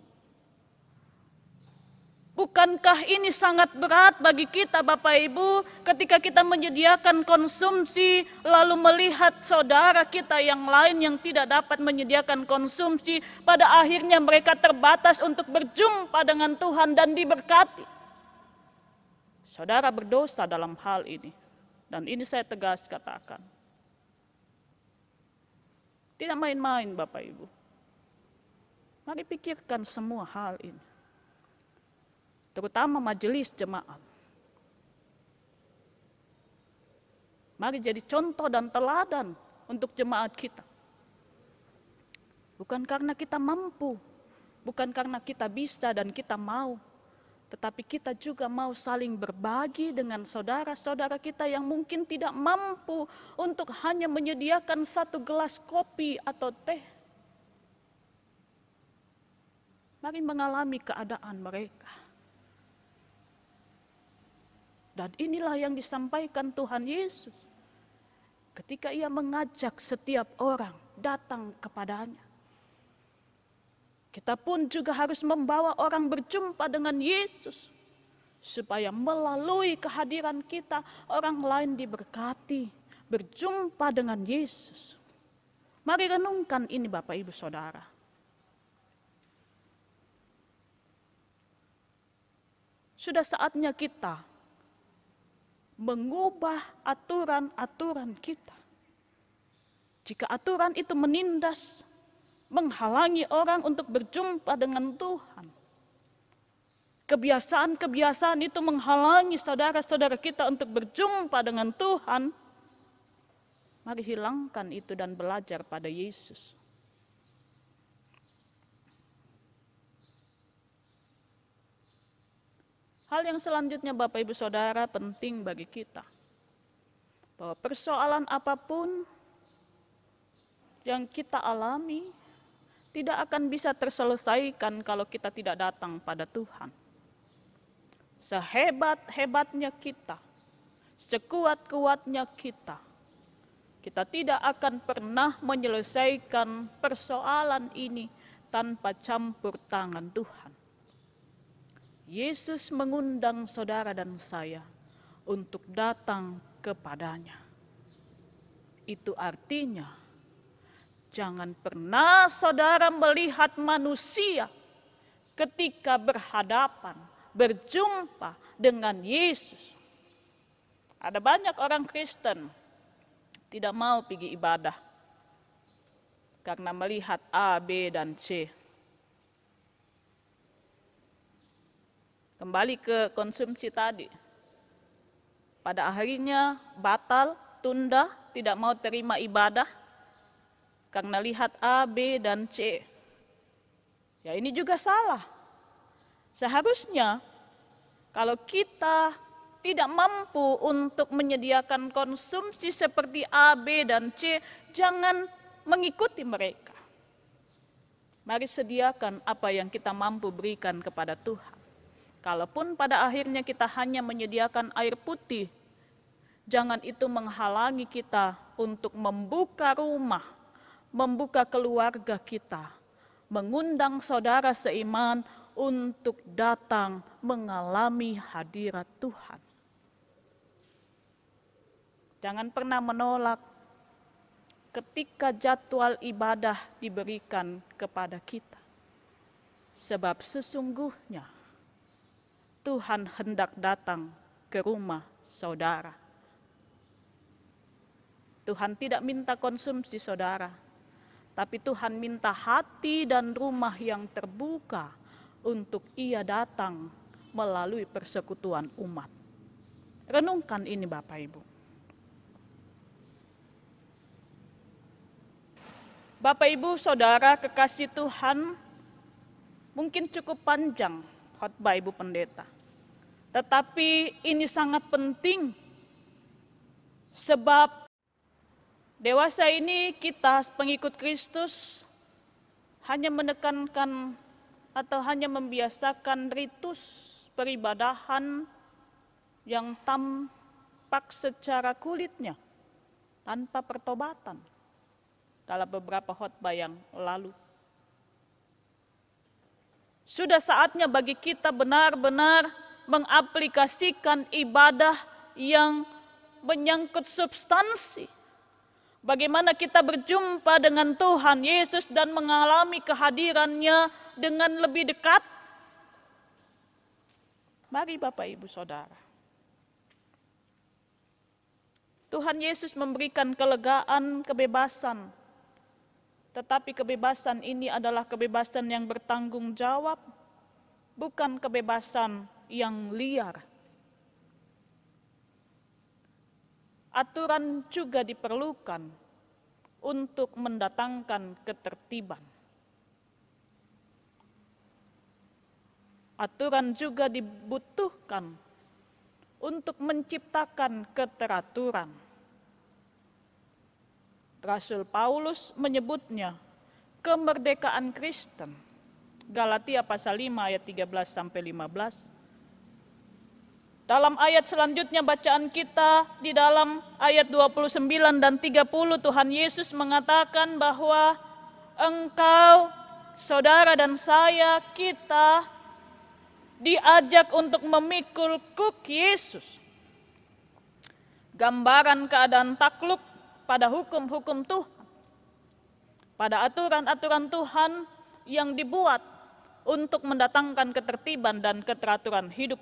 Bukankah ini sangat berat bagi kita Bapak Ibu ketika kita menyediakan konsumsi lalu melihat saudara kita yang lain yang tidak dapat menyediakan konsumsi, pada akhirnya mereka terbatas untuk berjumpa dengan Tuhan dan diberkati. Saudara berdosa dalam hal ini. Dan ini saya tegas katakan. Tidak main-main Bapak Ibu. Mari pikirkan semua hal ini. Terutama majelis jemaat. Mari jadi contoh dan teladan untuk jemaat kita. Bukan karena kita mampu, bukan karena kita bisa dan kita mau, tetapi kita juga mau saling berbagi dengan saudara-saudara kita yang mungkin tidak mampu untuk hanya menyediakan satu gelas kopi atau teh. Mari mengalami keadaan mereka. Dan inilah yang disampaikan Tuhan Yesus ketika Ia mengajak setiap orang datang kepadanya. Kita pun juga harus membawa orang berjumpa dengan Yesus, supaya melalui kehadiran kita orang lain diberkati, berjumpa dengan Yesus. Mari renungkan ini Bapak Ibu Saudara. Sudah saatnya kita mengubah aturan-aturan kita. Jika aturan itu menindas, menghalangi orang untuk berjumpa dengan Tuhan. Kebiasaan-kebiasaan itu menghalangi saudara-saudara kita untuk berjumpa dengan Tuhan. Mari hilangkan itu dan belajar pada Yesus. Hal yang selanjutnya Bapak Ibu Saudara penting bagi kita. Bahwa persoalan apapun yang kita alami tidak akan bisa terselesaikan kalau kita tidak datang pada Tuhan. Sehebat-hebatnya kita, sekuat-kuatnya kita tidak akan pernah menyelesaikan persoalan ini tanpa campur tangan Tuhan. Yesus mengundang saudara dan saya untuk datang kepadanya. Itu artinya, jangan pernah saudara melihat manusia ketika berhadapan, berjumpa dengan Yesus. Ada banyak orang Kristen tidak mau pergi ibadah karena melihat A, B, dan C. Kembali ke konsumsi tadi. Pada akhirnya batal, tunda, tidak mau terima ibadah karena lihat A, B, dan C. Ya ini juga salah. Seharusnya kalau kita tidak mampu untuk menyediakan konsumsi seperti A, B, dan C, jangan mengikuti mereka. Mari sediakan apa yang kita mampu berikan kepada Tuhan. Kalaupun pada akhirnya kita hanya menyediakan air putih, jangan itu menghalangi kita untuk membuka rumah, membuka keluarga kita, mengundang saudara seiman untuk datang mengalami hadirat Tuhan. Jangan pernah menolak ketika jadwal ibadah diberikan kepada kita. Sebab sesungguhnya Tuhan hendak datang ke rumah saudara. Tuhan tidak minta konsumsi saudara, tapi Tuhan minta hati dan rumah yang terbuka untuk Ia datang melalui persekutuan umat. Renungkan ini Bapak Ibu. Bapak Ibu Saudara kekasih Tuhan, mungkin cukup panjang khotbah Ibu Pendeta. Tetapi ini sangat penting sebab dewasa ini kita pengikut Kristus hanya menekankan atau hanya membiasakan ritus peribadahan yang tampak secara kulitnya tanpa pertobatan dalam beberapa khotbah yang lalu. Sudah saatnya bagi kita benar-benar mengaplikasikan ibadah yang menyangkut substansi. Bagaimana kita berjumpa dengan Tuhan Yesus dan mengalami kehadirannya dengan lebih dekat. Mari Bapak Ibu Saudara. Tuhan Yesus memberikan kelegaan, kebebasan. Tetapi kebebasan ini adalah kebebasan yang bertanggung jawab, bukan kebebasan yang liar. Aturan juga diperlukan untuk mendatangkan ketertiban. Aturan juga dibutuhkan untuk menciptakan keteraturan. Rasul Paulus menyebutnya kemerdekaan Kristen. Galatia pasal 5 ayat 13 sampai 15. Dalam ayat selanjutnya bacaan kita di dalam ayat 29 dan 30 Tuhan Yesus mengatakan bahwa engkau, saudara dan saya, kita diajak untuk memikul kuk Yesus. Gambaran keadaan takluk pada hukum-hukum Tuhan. Pada aturan-aturan Tuhan yang dibuat untuk mendatangkan ketertiban dan keteraturan hidup.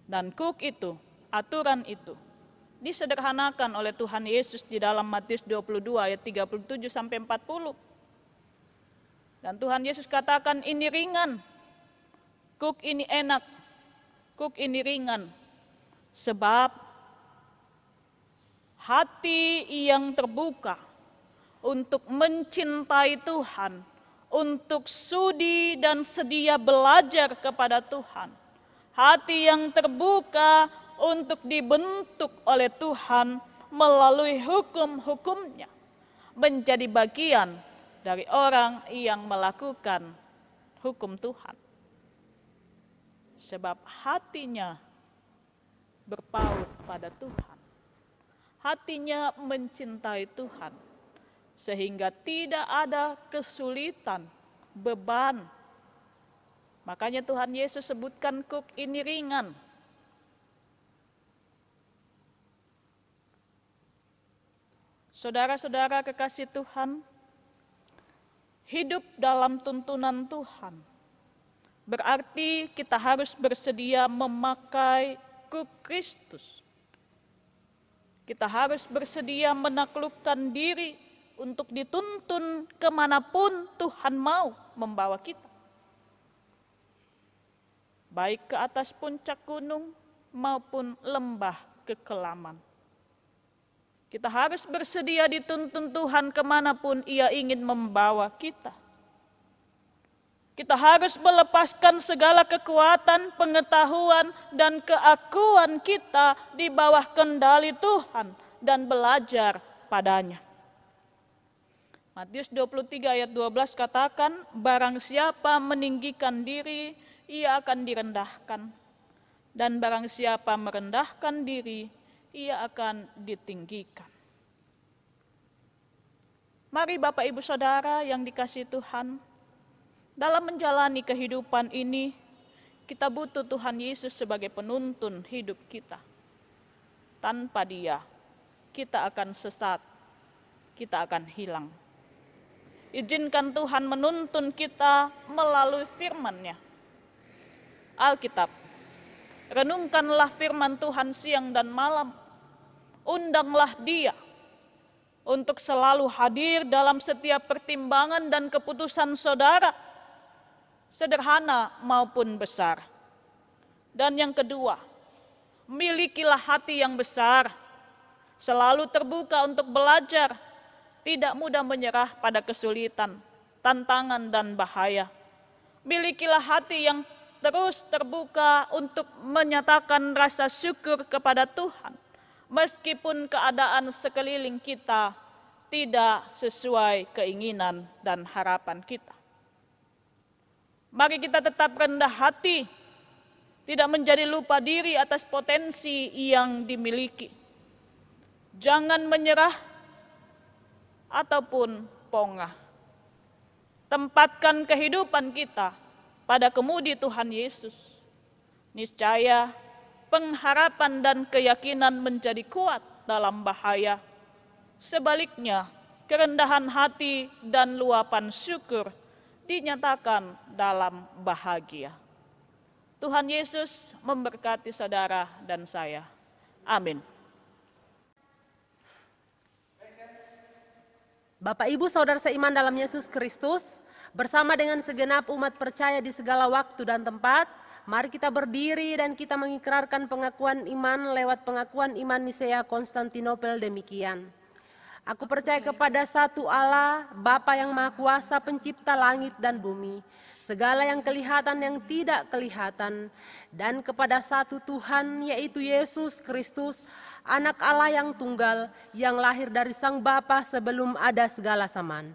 Dan kuk itu, aturan itu, disederhanakan oleh Tuhan Yesus di dalam Matius 22 ayat 37 sampai 40. Dan Tuhan Yesus katakan ini ringan, kuk ini enak, kuk ini ringan. Sebab hati yang terbuka untuk mencintai Tuhan, untuk sudi dan sedia belajar kepada Tuhan. Hati yang terbuka untuk dibentuk oleh Tuhan melalui hukum-hukumnya, menjadi bagian dari orang yang melakukan hukum Tuhan. Sebab hatinya berpaut pada Tuhan. Hatinya mencintai Tuhan. Sehingga tidak ada kesulitan, beban. Makanya Tuhan Yesus sebutkan kuk ini ringan. Saudara-saudara kekasih Tuhan, hidup dalam tuntunan Tuhan berarti kita harus bersedia memakai kuk Kristus. Kita harus bersedia menaklukkan diri untuk dituntun kemanapun Tuhan mau membawa kita. Baik ke atas puncak gunung maupun lembah kekelaman. Kita harus bersedia dituntun Tuhan kemanapun Ia ingin membawa kita. Kita harus melepaskan segala kekuatan, pengetahuan, dan keakuan kita di bawah kendali Tuhan dan belajar padanya. Matius 23 ayat 12 katakan, barang siapa meninggikan diri, ia akan direndahkan. Dan barang siapa merendahkan diri, ia akan ditinggikan. Mari Bapak Ibu Saudara yang dikasihi Tuhan, dalam menjalani kehidupan ini, kita butuh Tuhan Yesus sebagai penuntun hidup kita. Tanpa Dia, kita akan sesat, kita akan hilang. Izinkan Tuhan menuntun kita melalui firman-Nya. Alkitab, renungkanlah firman Tuhan siang dan malam. Undanglah Dia untuk selalu hadir dalam setiap pertimbangan dan keputusan saudara, sederhana maupun besar. Dan yang kedua, milikilah hati yang besar, selalu terbuka untuk belajar, tidak mudah menyerah pada kesulitan, tantangan, dan bahaya. Milikilah hati yang terus terbuka untuk menyatakan rasa syukur kepada Tuhan, meskipun keadaan sekeliling kita tidak sesuai keinginan dan harapan kita. Mari kita tetap rendah hati, tidak menjadi lupa diri atas potensi yang dimiliki. Jangan menyerah ataupun pongah. Tempatkan kehidupan kita pada kemudi Tuhan Yesus. Niscaya pengharapan dan keyakinan menjadi kuat dalam bahaya. Sebaliknya, kerendahan hati dan luapan syukur dinyatakan dalam bahagia. Tuhan Yesus memberkati saudara dan saya. Amin. Bapak Ibu Saudara seiman dalam Yesus Kristus, bersama dengan segenap umat percaya di segala waktu dan tempat, mari kita berdiri dan kita mengikrarkan pengakuan iman lewat pengakuan iman Nisea Konstantinopel demikian. Aku percaya kepada satu Allah, Bapa yang Maha Kuasa, pencipta langit dan bumi, segala yang kelihatan yang tidak kelihatan, dan kepada satu Tuhan, yaitu Yesus Kristus, Anak Allah yang tunggal, yang lahir dari Sang Bapa sebelum ada segala zaman.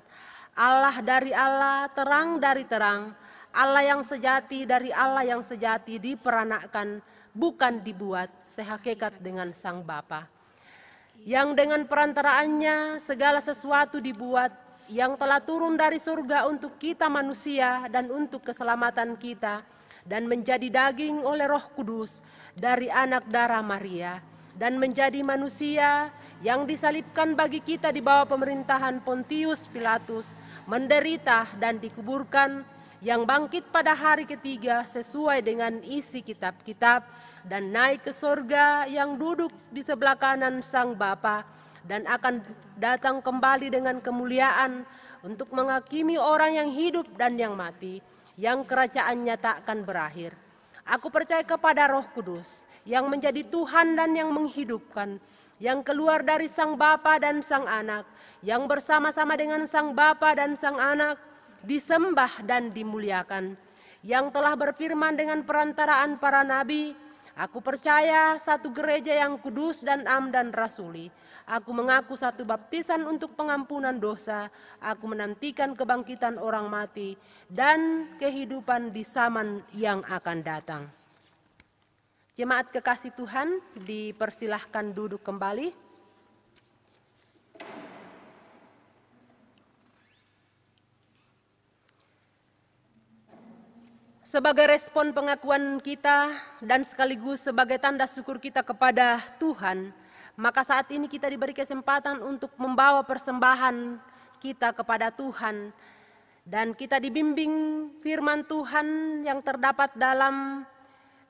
Allah dari Allah, terang dari terang, Allah yang sejati dari Allah yang sejati, diperanakkan, bukan dibuat, sehakikat dengan Sang Bapa. Yang dengan perantaraannya segala sesuatu dibuat, yang telah turun dari surga untuk kita manusia dan untuk keselamatan kita, dan menjadi daging oleh Roh Kudus dari anak darah Maria, dan menjadi manusia, yang disalibkan bagi kita di bawah pemerintahan Pontius Pilatus, menderita dan dikuburkan, yang bangkit pada hari ketiga sesuai dengan isi kitab-kitab, dan naik ke surga, yang duduk di sebelah kanan Sang Bapa, dan akan datang kembali dengan kemuliaan untuk menghakimi orang yang hidup dan yang mati, yang kerajaannya tak akan berakhir. Aku percaya kepada Roh Kudus, yang menjadi Tuhan dan yang menghidupkan, yang keluar dari Sang Bapa dan Sang Anak, yang bersama-sama dengan Sang Bapa dan Sang Anak, disembah dan dimuliakan, yang telah berfirman dengan perantaraan para nabi, aku percaya satu gereja yang kudus dan am dan rasuli. Aku mengaku satu baptisan untuk pengampunan dosa. Aku menantikan kebangkitan orang mati dan kehidupan di zaman yang akan datang. Jemaat kekasih Tuhan, dipersilahkan duduk kembali. Sebagai respon pengakuan kita dan sekaligus sebagai tanda syukur kita kepada Tuhan, maka saat ini kita diberi kesempatan untuk membawa persembahan kita kepada Tuhan. Dan kita dibimbing firman Tuhan yang terdapat dalam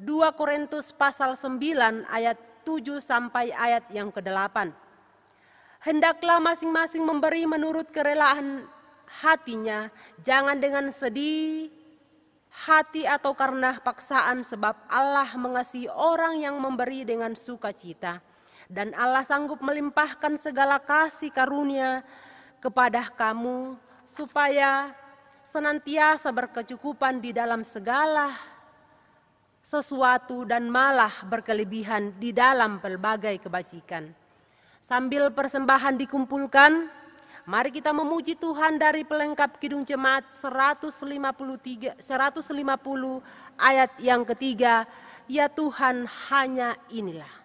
2 Korintus pasal 9 ayat 7 sampai ayat yang ke-8. Hendaklah masing-masing memberi menurut kerelaan hatinya, jangan dengan sedih hati atau karena paksaan, sebab Allah mengasihi orang yang memberi dengan sukacita. Dan Allah sanggup melimpahkan segala kasih karunia kepada kamu, supaya senantiasa berkecukupan di dalam segala sesuatu dan malah berkelebihan di dalam pelbagai kebajikan. Sambil persembahan dikumpulkan, mari kita memuji Tuhan dari pelengkap Kidung Jemaat 150 ayat yang ketiga, ya Tuhan hanya inilah.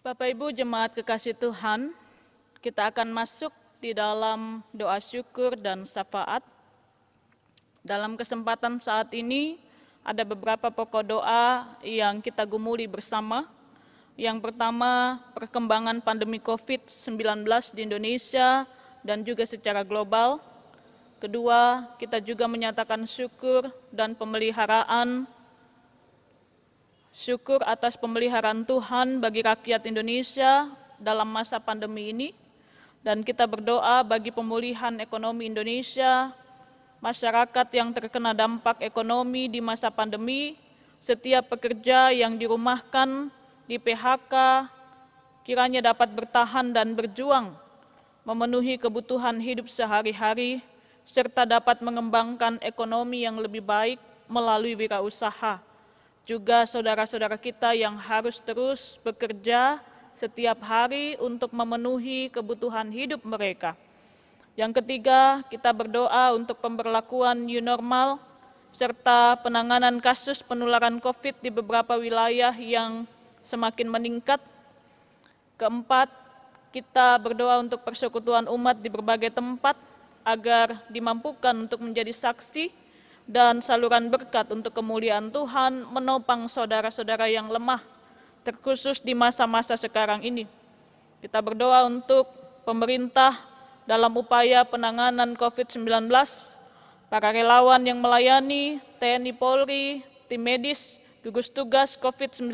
Bapak Ibu Jemaat kekasih Tuhan, kita akan masuk di dalam doa syukur dan syafaat. Dalam kesempatan saat ini ada beberapa pokok doa yang kita gumuli bersama. Yang pertama, perkembangan pandemi COVID-19 di Indonesia dan juga secara global. Kedua, kita juga menyatakan syukur dan pemeliharaan syukur atas pemeliharaan Tuhan bagi rakyat Indonesia dalam masa pandemi ini. Dan kita berdoa bagi pemulihan ekonomi Indonesia, masyarakat yang terkena dampak ekonomi di masa pandemi, setiap pekerja yang dirumahkan, di PHK, kiranya dapat bertahan dan berjuang, memenuhi kebutuhan hidup sehari-hari, serta dapat mengembangkan ekonomi yang lebih baik melalui wirausaha. Juga saudara-saudara kita yang harus terus bekerja setiap hari untuk memenuhi kebutuhan hidup mereka. Yang ketiga, kita berdoa untuk pemberlakuan new normal serta penanganan kasus penularan COVID di beberapa wilayah yang semakin meningkat. Keempat, kita berdoa untuk persekutuan umat di berbagai tempat agar dimampukan untuk menjadi saksi dan saluran berkat untuk kemuliaan Tuhan menopang saudara-saudara yang lemah, terkhusus di masa-masa sekarang ini. Kita berdoa untuk pemerintah dalam upaya penanganan COVID-19, para relawan yang melayani, TNI Polri, tim medis, gugus tugas COVID-19,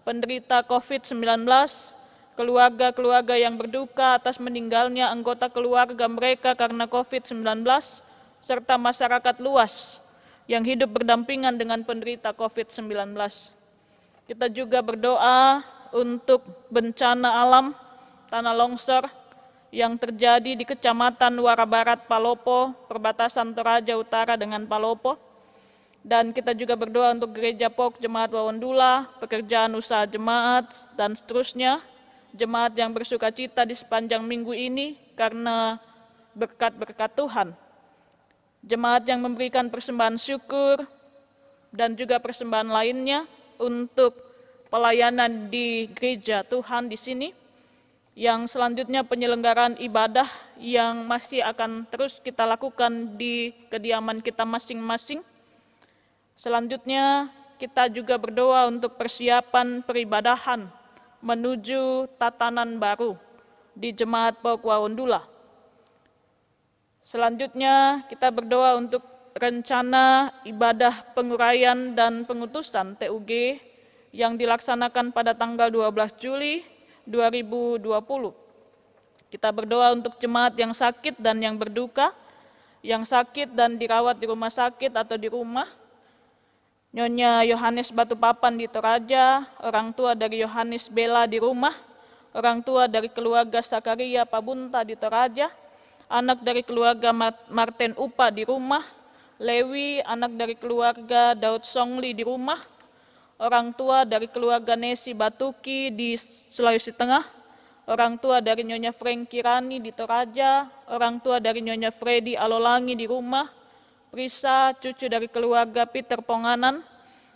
penderita COVID-19, keluarga-keluarga yang berduka atas meninggalnya anggota keluarga mereka karena COVID-19, serta masyarakat luas yang hidup berdampingan dengan penderita COVID-19. Kita juga berdoa untuk bencana alam, tanah longsor yang terjadi di Kecamatan Wara Barat, Palopo, perbatasan Toraja Utara dengan Palopo. Dan kita juga berdoa untuk Gereja POK Jemaat Wawandula, pekerjaan usaha jemaat, dan seterusnya. Jemaat yang bersuka cita di sepanjang minggu ini karena berkat-berkat Tuhan. Jemaat yang memberikan persembahan syukur dan juga persembahan lainnya untuk pelayanan di gereja Tuhan di sini. Yang selanjutnya penyelenggaraan ibadah yang masih akan terus kita lakukan di kediaman kita masing-masing. Selanjutnya kita juga berdoa untuk persiapan peribadahan menuju tatanan baru di Jemaat POK Wawandula. Selanjutnya kita berdoa untuk rencana ibadah penguraian dan pengutusan TUG yang dilaksanakan pada tanggal 12 Juli 2020. Kita berdoa untuk jemaat yang sakit dan yang berduka, yang sakit dan dirawat di rumah sakit atau di rumah. Nyonya Yohanes Batupapan di Toraja, orang tua dari Yohanes Bella di rumah, orang tua dari keluarga Sakaria Pabunta di Toraja, anak dari keluarga Martin Upa di rumah, Lewi, anak dari keluarga Daud Songli di rumah, orang tua dari keluarga Nesi Batuki di Sulawesi Tengah, orang tua dari Nyonya Franky Rani di Toraja, orang tua dari Nyonya Freddy Alolangi di rumah, Prisa, cucu dari keluarga Peter Ponganan,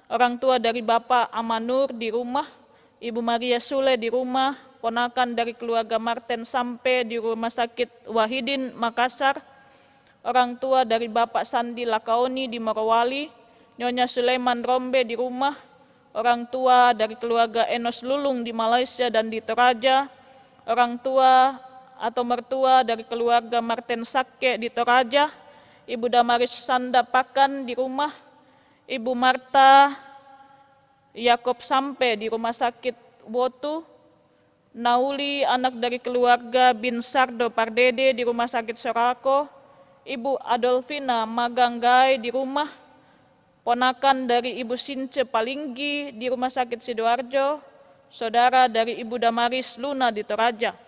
orang tua dari Bapak Amanur di rumah, Ibu Maria Sule di rumah, ponakan dari keluarga Martin Sampe di Rumah Sakit Wahidin, Makassar, orang tua dari Bapak Sandi Lakaoni di Morowali, Nyonya Sulaiman Rombe di rumah, orang tua dari keluarga Enos Lulung di Malaysia dan di Toraja, orang tua atau mertua dari keluarga Martin Sakke di Toraja, Ibu Damaris Sanda Pakan di rumah, Ibu Marta Yakob Sampe di Rumah Sakit Wotu, Nauli anak dari keluarga Bin Sardo Pardede di Rumah Sakit Sorako, Ibu Adolfina Maganggai di rumah, ponakan dari Ibu Since Palinggi di Rumah Sakit Sidoarjo, saudara dari Ibu Damaris Luna di Toraja,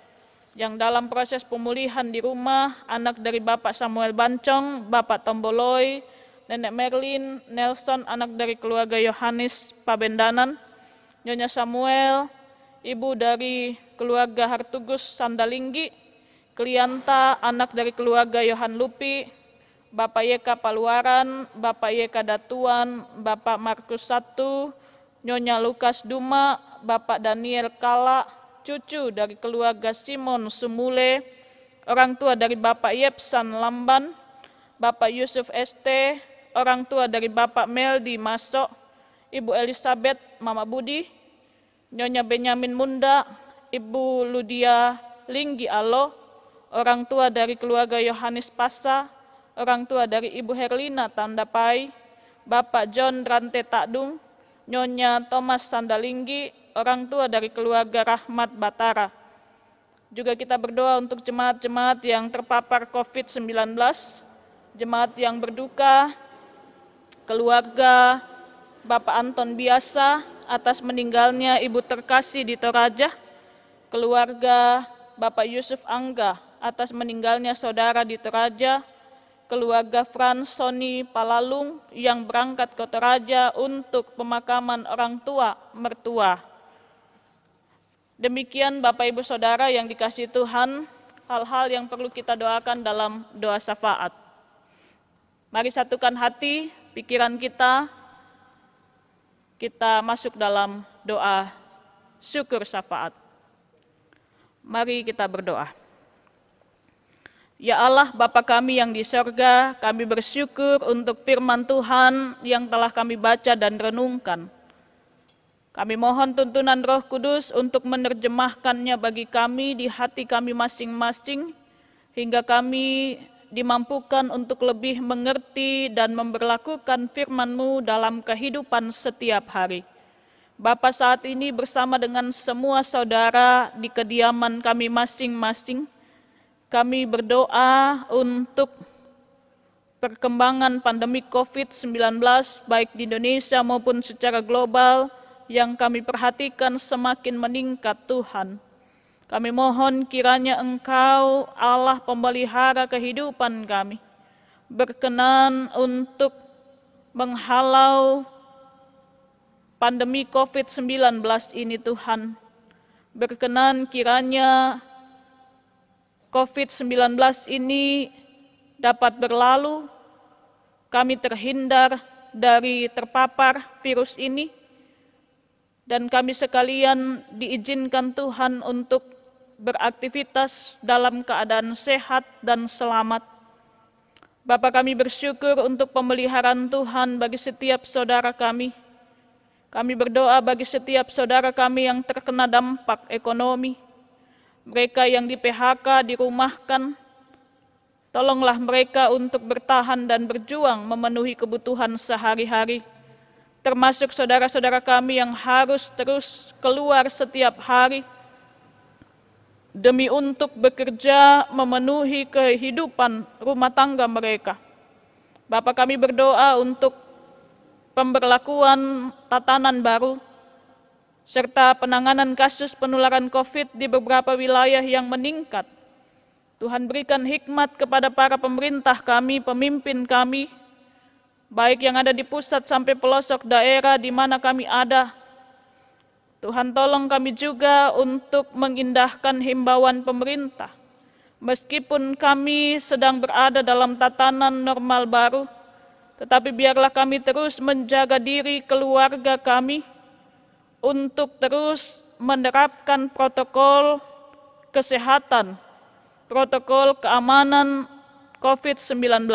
yang dalam proses pemulihan di rumah, anak dari Bapak Samuel Bancong, Bapak Tomboloy, Nenek Merlin, Nelson, anak dari keluarga Yohanes Pabendanan, Nyonya Samuel, ibu dari keluarga Hartugus Sandalinggi, Klianta, anak dari keluarga Yohan Lupi, Bapak Yeka Paluaran, Bapak Yeka Datuan, Bapak Markus Satu, Nyonya Lukas Duma, Bapak Daniel Kala, cucu dari keluarga Simon Sumule, orang tua dari Bapak Yepsan Lamban, Bapak Yusuf ST, orang tua dari Bapak Meldi Masok, Ibu Elizabeth Mama Budi, Nyonya Benyamin Munda, Ibu Ludia Linggi Alo, orang tua dari keluarga Yohanes Pasa, orang tua dari Ibu Herlina Tandapai, Bapak John Rante Takdung, Nyonya Thomas Sandalinggi, orang tua dari keluarga Rahmat Batara. Juga kita berdoa untuk jemaat-jemaat yang terpapar COVID-19, jemaat yang berduka, keluarga Bapak Anton Biasa atas meninggalnya Ibu terkasih di Toraja, keluarga Bapak Yusuf Angga atas meninggalnya saudara di Toraja, keluarga Frans Sony Palalung yang berangkat ke Toraja untuk pemakaman orang tua mertua. Demikian Bapak Ibu Saudara yang dikasihi Tuhan, hal-hal yang perlu kita doakan dalam doa syafaat. Mari satukan hati, pikiran kita masuk dalam doa syukur syafaat. Mari kita berdoa. Ya Allah, Bapa kami yang di sorga, kami bersyukur untuk firman Tuhan yang telah kami baca dan renungkan. Kami mohon tuntunan Roh Kudus untuk menerjemahkannya bagi kami di hati kami masing-masing, hingga kami dimampukan untuk lebih mengerti dan memberlakukan firman-Mu dalam kehidupan setiap hari. Bapa, saat ini bersama dengan semua saudara di kediaman kami masing-masing, kami berdoa untuk perkembangan pandemi COVID-19 baik di Indonesia maupun secara global yang kami perhatikan semakin meningkat Tuhan. Kami mohon kiranya Engkau Allah pemelihara kehidupan kami, berkenan untuk menghalau pandemi COVID-19 ini Tuhan. Berkenan kiranya COVID-19 ini dapat berlalu, kami terhindar dari terpapar virus ini, dan kami sekalian diizinkan Tuhan untuk beraktivitas dalam keadaan sehat dan selamat. Bapa, kami bersyukur untuk pemeliharaan Tuhan bagi setiap saudara kami. Kami berdoa bagi setiap saudara kami yang terkena dampak ekonomi, mereka yang di PHK, dirumahkan. Tolonglah mereka untuk bertahan dan berjuang memenuhi kebutuhan sehari-hari. Termasuk saudara-saudara kami yang harus terus keluar setiap hari demi untuk bekerja memenuhi kehidupan rumah tangga mereka. Bapa, kami berdoa untuk pemberlakuan tatanan baru serta penanganan kasus penularan COVID di beberapa wilayah yang meningkat. Tuhan, berikan hikmat kepada para pemerintah kami, pemimpin kami, baik yang ada di pusat sampai pelosok daerah di mana kami ada. Tuhan, tolong kami juga untuk mengindahkan himbauan pemerintah. Meskipun kami sedang berada dalam tatanan normal baru, tetapi biarlah kami terus menjaga diri keluarga kami untuk terus menerapkan protokol kesehatan, protokol keamanan COVID-19.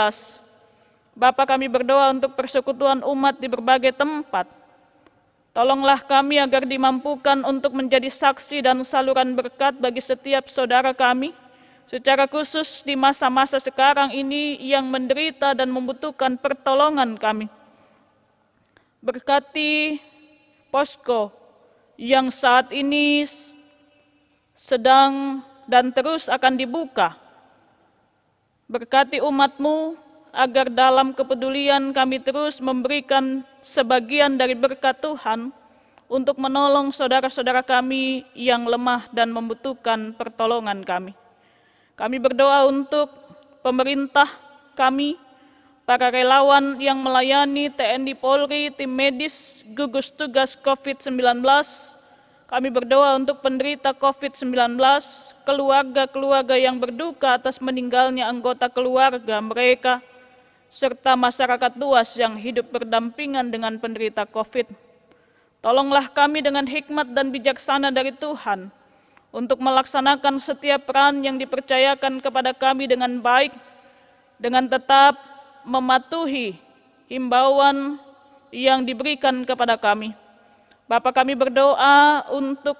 Bapa, kami berdoa untuk persekutuan umat di berbagai tempat. Tolonglah kami agar dimampukan untuk menjadi saksi dan saluran berkat bagi setiap saudara kami, secara khusus di masa-masa sekarang ini yang menderita dan membutuhkan pertolongan kami. Berkati posko yang saat ini sedang dan terus akan dibuka. Berkati umat-Mu agar dalam kepedulian kami terus memberikan sebagian dari berkat Tuhan untuk menolong saudara-saudara kami yang lemah dan membutuhkan pertolongan kami. Kami berdoa untuk pemerintah kami, para relawan yang melayani TNI Polri, tim medis, gugus tugas COVID-19. Kami berdoa untuk penderita COVID-19, keluarga-keluarga yang berduka atas meninggalnya anggota keluarga mereka, serta masyarakat luas yang hidup berdampingan dengan penderita COVID. Tolonglah kami dengan hikmat dan bijaksana dari Tuhan untuk melaksanakan setiap peran yang dipercayakan kepada kami dengan baik, dengan tetap mematuhi himbauan yang diberikan kepada kami. Bapa, kami berdoa untuk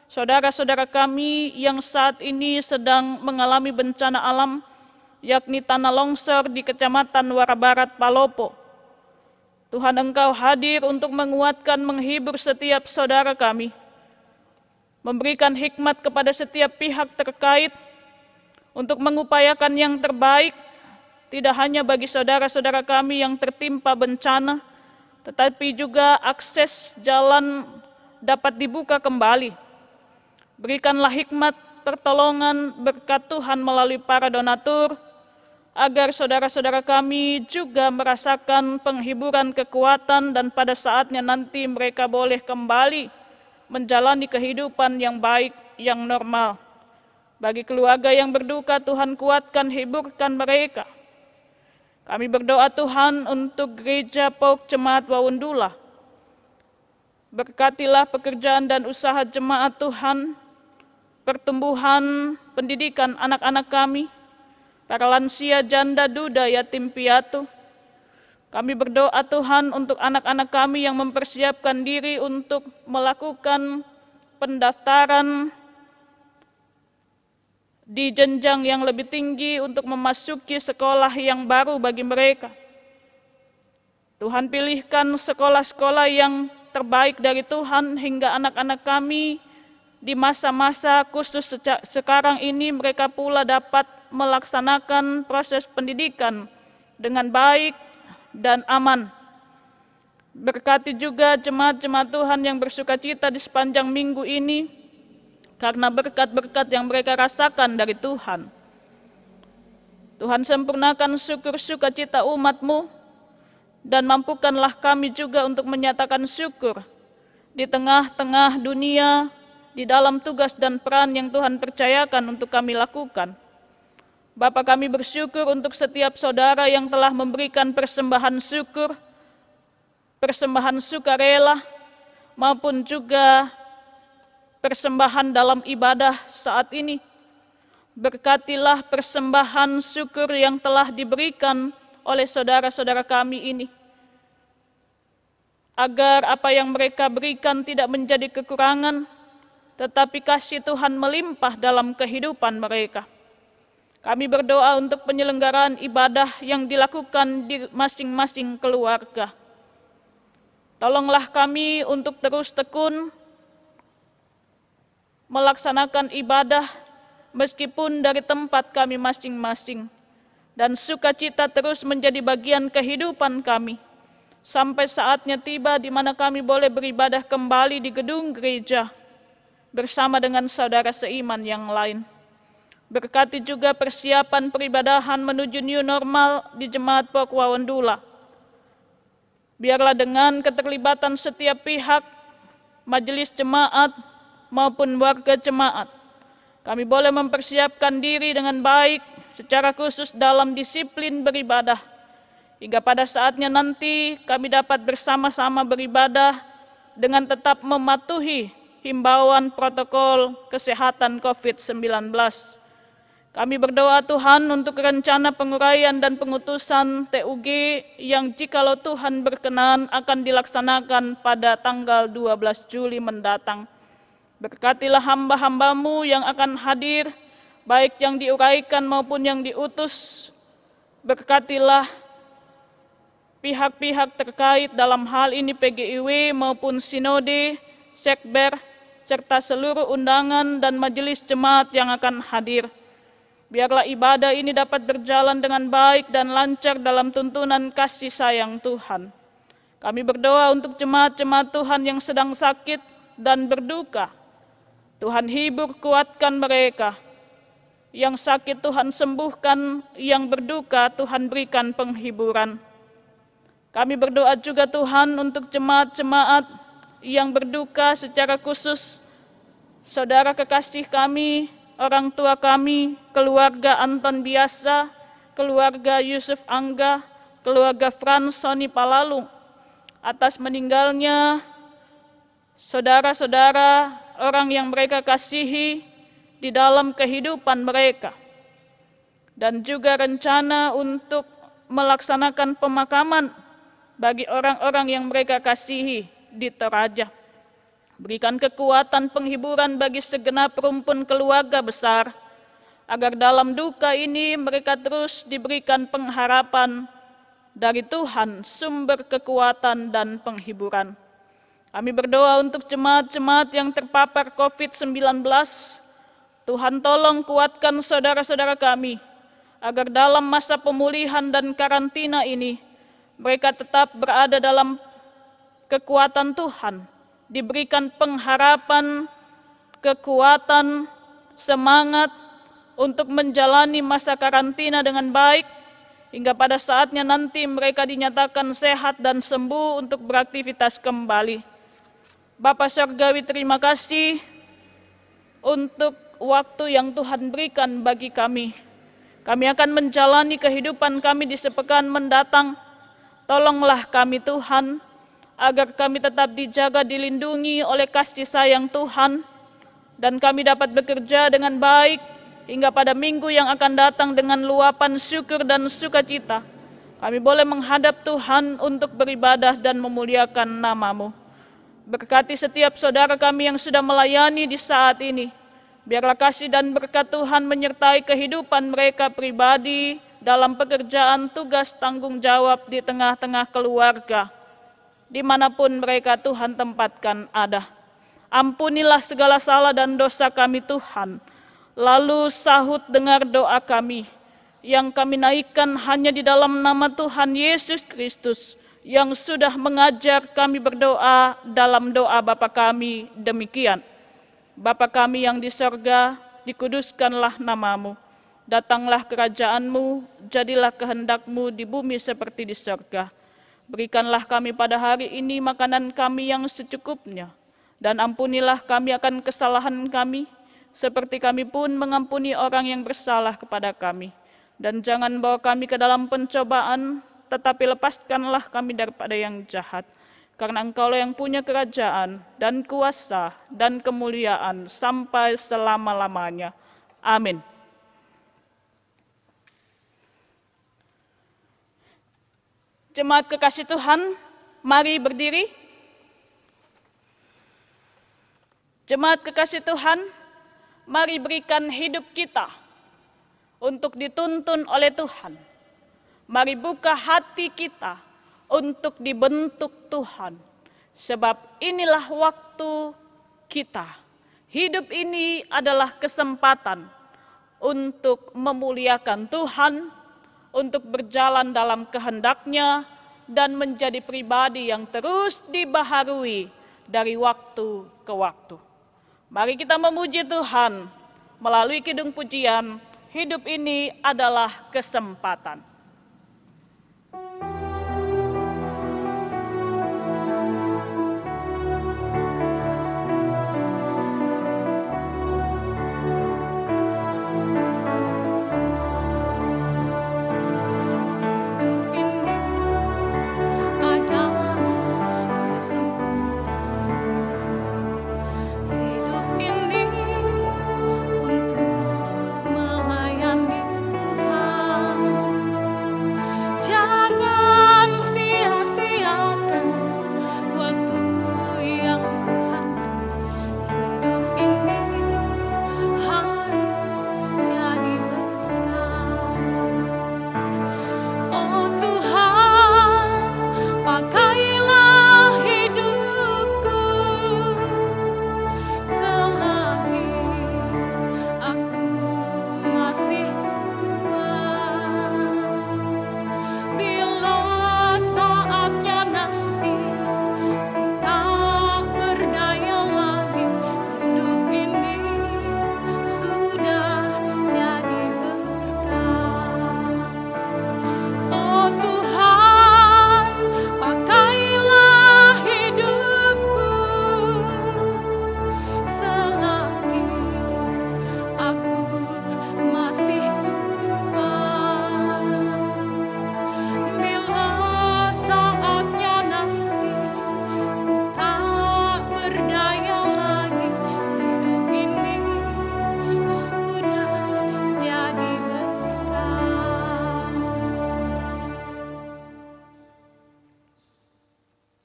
saudara-saudara kami yang saat ini sedang mengalami bencana alam, yakni tanah longsor di Kecamatan Wara Barat, Palopo. Tuhan, Engkau hadir untuk menguatkan, menghibur setiap saudara kami, memberikan hikmat kepada setiap pihak terkait untuk mengupayakan yang terbaik, tidak hanya bagi saudara-saudara kami yang tertimpa bencana, tetapi juga akses jalan dapat dibuka kembali. Berikanlah hikmat pertolongan berkat Tuhan melalui para donatur, agar saudara-saudara kami juga merasakan penghiburan kekuatan dan pada saatnya nanti mereka boleh kembali menjalani kehidupan yang baik, yang normal. Bagi keluarga yang berduka, Tuhan kuatkan, hiburkan mereka. Kami berdoa Tuhan untuk Gereja Pauk Jemaat Wawundula. Berkatilah pekerjaan dan usaha jemaat Tuhan, pertumbuhan pendidikan anak-anak kami, para lansia, janda, duda, yatim piatu. Kami berdoa Tuhan untuk anak-anak kami yang mempersiapkan diri untuk melakukan pendaftaran di jenjang yang lebih tinggi untuk memasuki sekolah yang baru bagi mereka. Tuhan, pilihkan sekolah-sekolah yang terbaik dari Tuhan hingga anak-anak kami di masa-masa khusus sekarang ini mereka pula dapat melaksanakan proses pendidikan dengan baik dan aman. Berkati juga jemaat-jemaat Tuhan yang bersukacita di sepanjang minggu ini karena berkat-berkat yang mereka rasakan dari Tuhan. Tuhan, sempurnakan syukur sukacita umat-Mu. dan mampukanlah kami juga untuk menyatakan syukur di tengah-tengah dunia, di dalam tugas dan peran yang Tuhan percayakan untuk kami lakukan. Bapa, kami bersyukur untuk setiap saudara yang telah memberikan persembahan syukur, persembahan sukarela, maupun juga persembahan dalam ibadah saat ini. Berkatilah persembahan syukur yang telah diberikan oleh saudara-saudara kami ini, agar apa yang mereka berikan tidak menjadi kekurangan, tetapi kasih Tuhan melimpah dalam kehidupan mereka. Kami berdoa untuk penyelenggaraan ibadah yang dilakukan di masing-masing keluarga. Tolonglah kami untuk terus tekun melaksanakan ibadah meskipun dari tempat kami masing-masing, dan sukacita terus menjadi bagian kehidupan kami, sampai saatnya tiba di mana kami boleh beribadah kembali di gedung gereja bersama dengan saudara seiman yang lain. Berkati juga persiapan peribadahan menuju new normal di Jemaat Pokwawandula. Biarlah dengan keterlibatan setiap pihak, majelis jemaat maupun warga jemaat, kami boleh mempersiapkan diri dengan baik secara khusus dalam disiplin beribadah, hingga pada saatnya nanti kami dapat bersama-sama beribadah dengan tetap mematuhi himbauan protokol kesehatan COVID-19. Kami berdoa Tuhan untuk rencana penguraian dan pengutusan TUG yang jikalau Tuhan berkenan akan dilaksanakan pada tanggal 12 Juli mendatang. Berkatilah hamba-hambamu yang akan hadir, baik yang diuraikan maupun yang diutus. Berkatilah pihak-pihak terkait dalam hal ini PGIW maupun Sinode, Sekber, serta seluruh undangan dan majelis jemaat yang akan hadir. Biarlah ibadah ini dapat berjalan dengan baik dan lancar dalam tuntunan kasih sayang Tuhan. Kami berdoa untuk jemaat-jemaat Tuhan yang sedang sakit dan berduka. Tuhan hibur, kuatkan mereka. Yang sakit Tuhan sembuhkan, yang berduka Tuhan berikan penghiburan. Kami berdoa juga Tuhan untuk jemaat-jemaat yang berduka secara khusus, saudara kekasih kami, orang tua kami, keluarga Anton Biasa, keluarga Yusuf Angga, keluarga Frans Soni Palalung, atas meninggalnya saudara-saudara orang yang mereka kasihi di dalam kehidupan mereka, dan juga rencana untuk melaksanakan pemakaman bagi orang-orang yang mereka kasihi di Toraja. Berikan kekuatan penghiburan bagi segenap rumpun keluarga besar, agar dalam duka ini mereka terus diberikan pengharapan dari Tuhan, sumber kekuatan dan penghiburan. Kami berdoa untuk jemaat-jemaat yang terpapar COVID-19, Tuhan tolong kuatkan saudara-saudara kami, agar dalam masa pemulihan dan karantina ini, mereka tetap berada dalam kekuatan Tuhan, diberikan pengharapan, kekuatan, semangat untuk menjalani masa karantina dengan baik, hingga pada saatnya nanti mereka dinyatakan sehat dan sembuh untuk beraktivitas kembali. Bapa Surgawi, terima kasih untuk waktu yang Tuhan berikan bagi kami. Kami akan menjalani kehidupan kami di sepekan mendatang. Tolonglah kami Tuhan, agar kami tetap dijaga, dilindungi oleh kasih sayang Tuhan, dan kami dapat bekerja dengan baik hingga pada minggu yang akan datang dengan luapan syukur dan sukacita. Kami boleh menghadap Tuhan untuk beribadah dan memuliakan nama-Mu. Berkati setiap saudara kami yang sudah melayani di saat ini. Biarlah kasih dan berkat Tuhan menyertai kehidupan mereka pribadi dalam pekerjaan, tugas, tanggung jawab di tengah-tengah keluarga, dimanapun mereka Tuhan tempatkan ada. Ampunilah segala salah dan dosa kami Tuhan. Lalu sahut dengar doa kami, yang kami naikkan hanya di dalam nama Tuhan Yesus Kristus, yang sudah mengajar kami berdoa dalam doa Bapa kami demikian. Bapa kami yang di sorga, dikuduskanlah nama-Mu. Datanglah kerajaan-Mu, jadilah kehendak-Mu di bumi seperti di sorga. Berikanlah kami pada hari ini makanan kami yang secukupnya, dan ampunilah kami akan kesalahan kami, seperti kami pun mengampuni orang yang bersalah kepada kami. Dan jangan bawa kami ke dalam pencobaan, tetapi lepaskanlah kami daripada yang jahat. Karena Engkaulah yang punya kerajaan, dan kuasa, dan kemuliaan, sampai selama-lamanya. Amin. Jemaat kekasih Tuhan, mari berdiri. Jemaat kekasih Tuhan, mari berikan hidup kita untuk dituntun oleh Tuhan. Mari buka hati kita untuk dibentuk Tuhan. Sebab inilah waktu kita. Hidup ini adalah kesempatan untuk memuliakan Tuhan, untuk berjalan dalam kehendak-Nya, dan menjadi pribadi yang terus dibaharui dari waktu ke waktu. Mari kita memuji Tuhan melalui kidung pujian, hidup ini adalah kesempatan.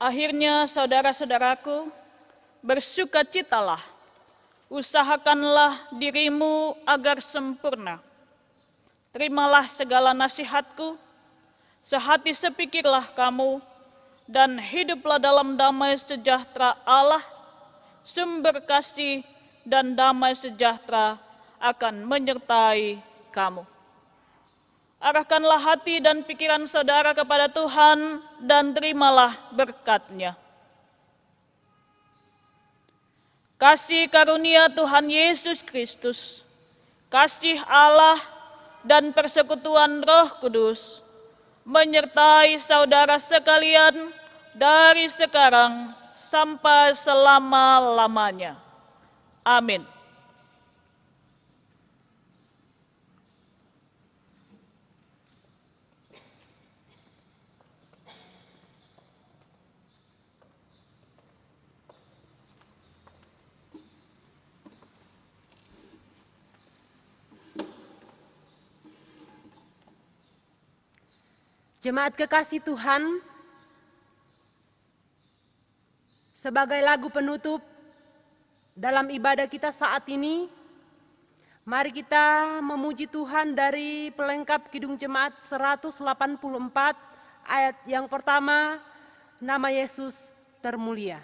Akhirnya saudara-saudaraku, bersukacitalah, usahakanlah dirimu agar sempurna. Terimalah segala nasihatku, sehati sepikirlah kamu, dan hiduplah dalam damai sejahtera Allah, sumber kasih dan damai sejahtera akan menyertai kamu. Arahkanlah hati dan pikiran saudara kepada Tuhan dan terimalah berkat-Nya. Kasih karunia Tuhan Yesus Kristus, kasih Allah dan persekutuan Roh Kudus menyertai saudara sekalian dari sekarang sampai selama-lamanya. Amin. Jemaat kekasih Tuhan, sebagai lagu penutup dalam ibadah kita saat ini, mari kita memuji Tuhan dari pelengkap Kidung Jemaat 184 ayat yang pertama, nama Yesus termulia.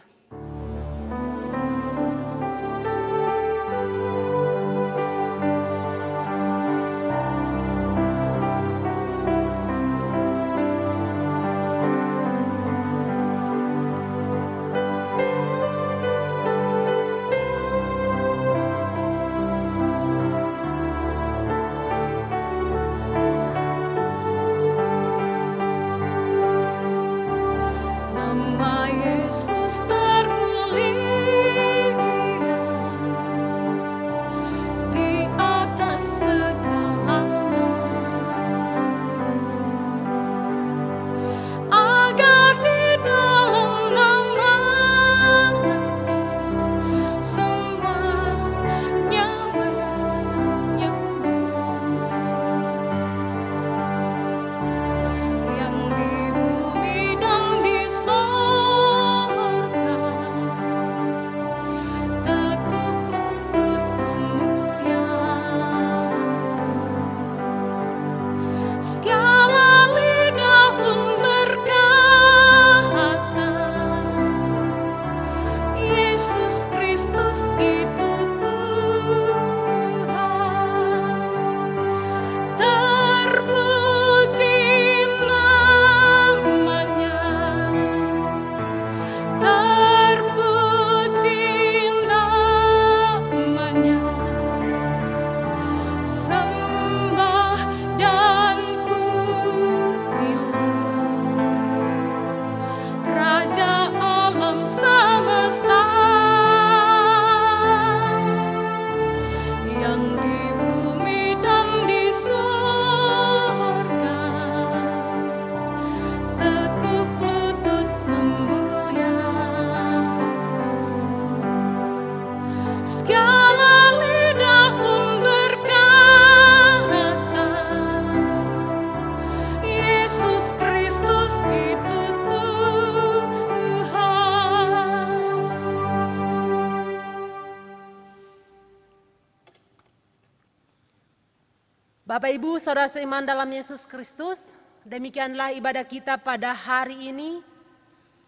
Bapak Ibu, saudara seiman dalam Yesus Kristus, demikianlah ibadah kita pada hari ini.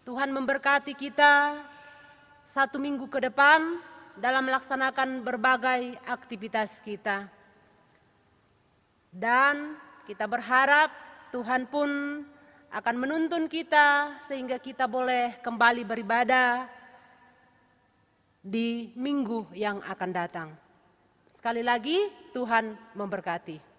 Tuhan memberkati kita 1 minggu ke depan dalam melaksanakan berbagai aktivitas kita. Dan kita berharap Tuhan pun akan menuntun kita sehingga kita boleh kembali beribadah di minggu yang akan datang. Sekali lagi, Tuhan memberkati.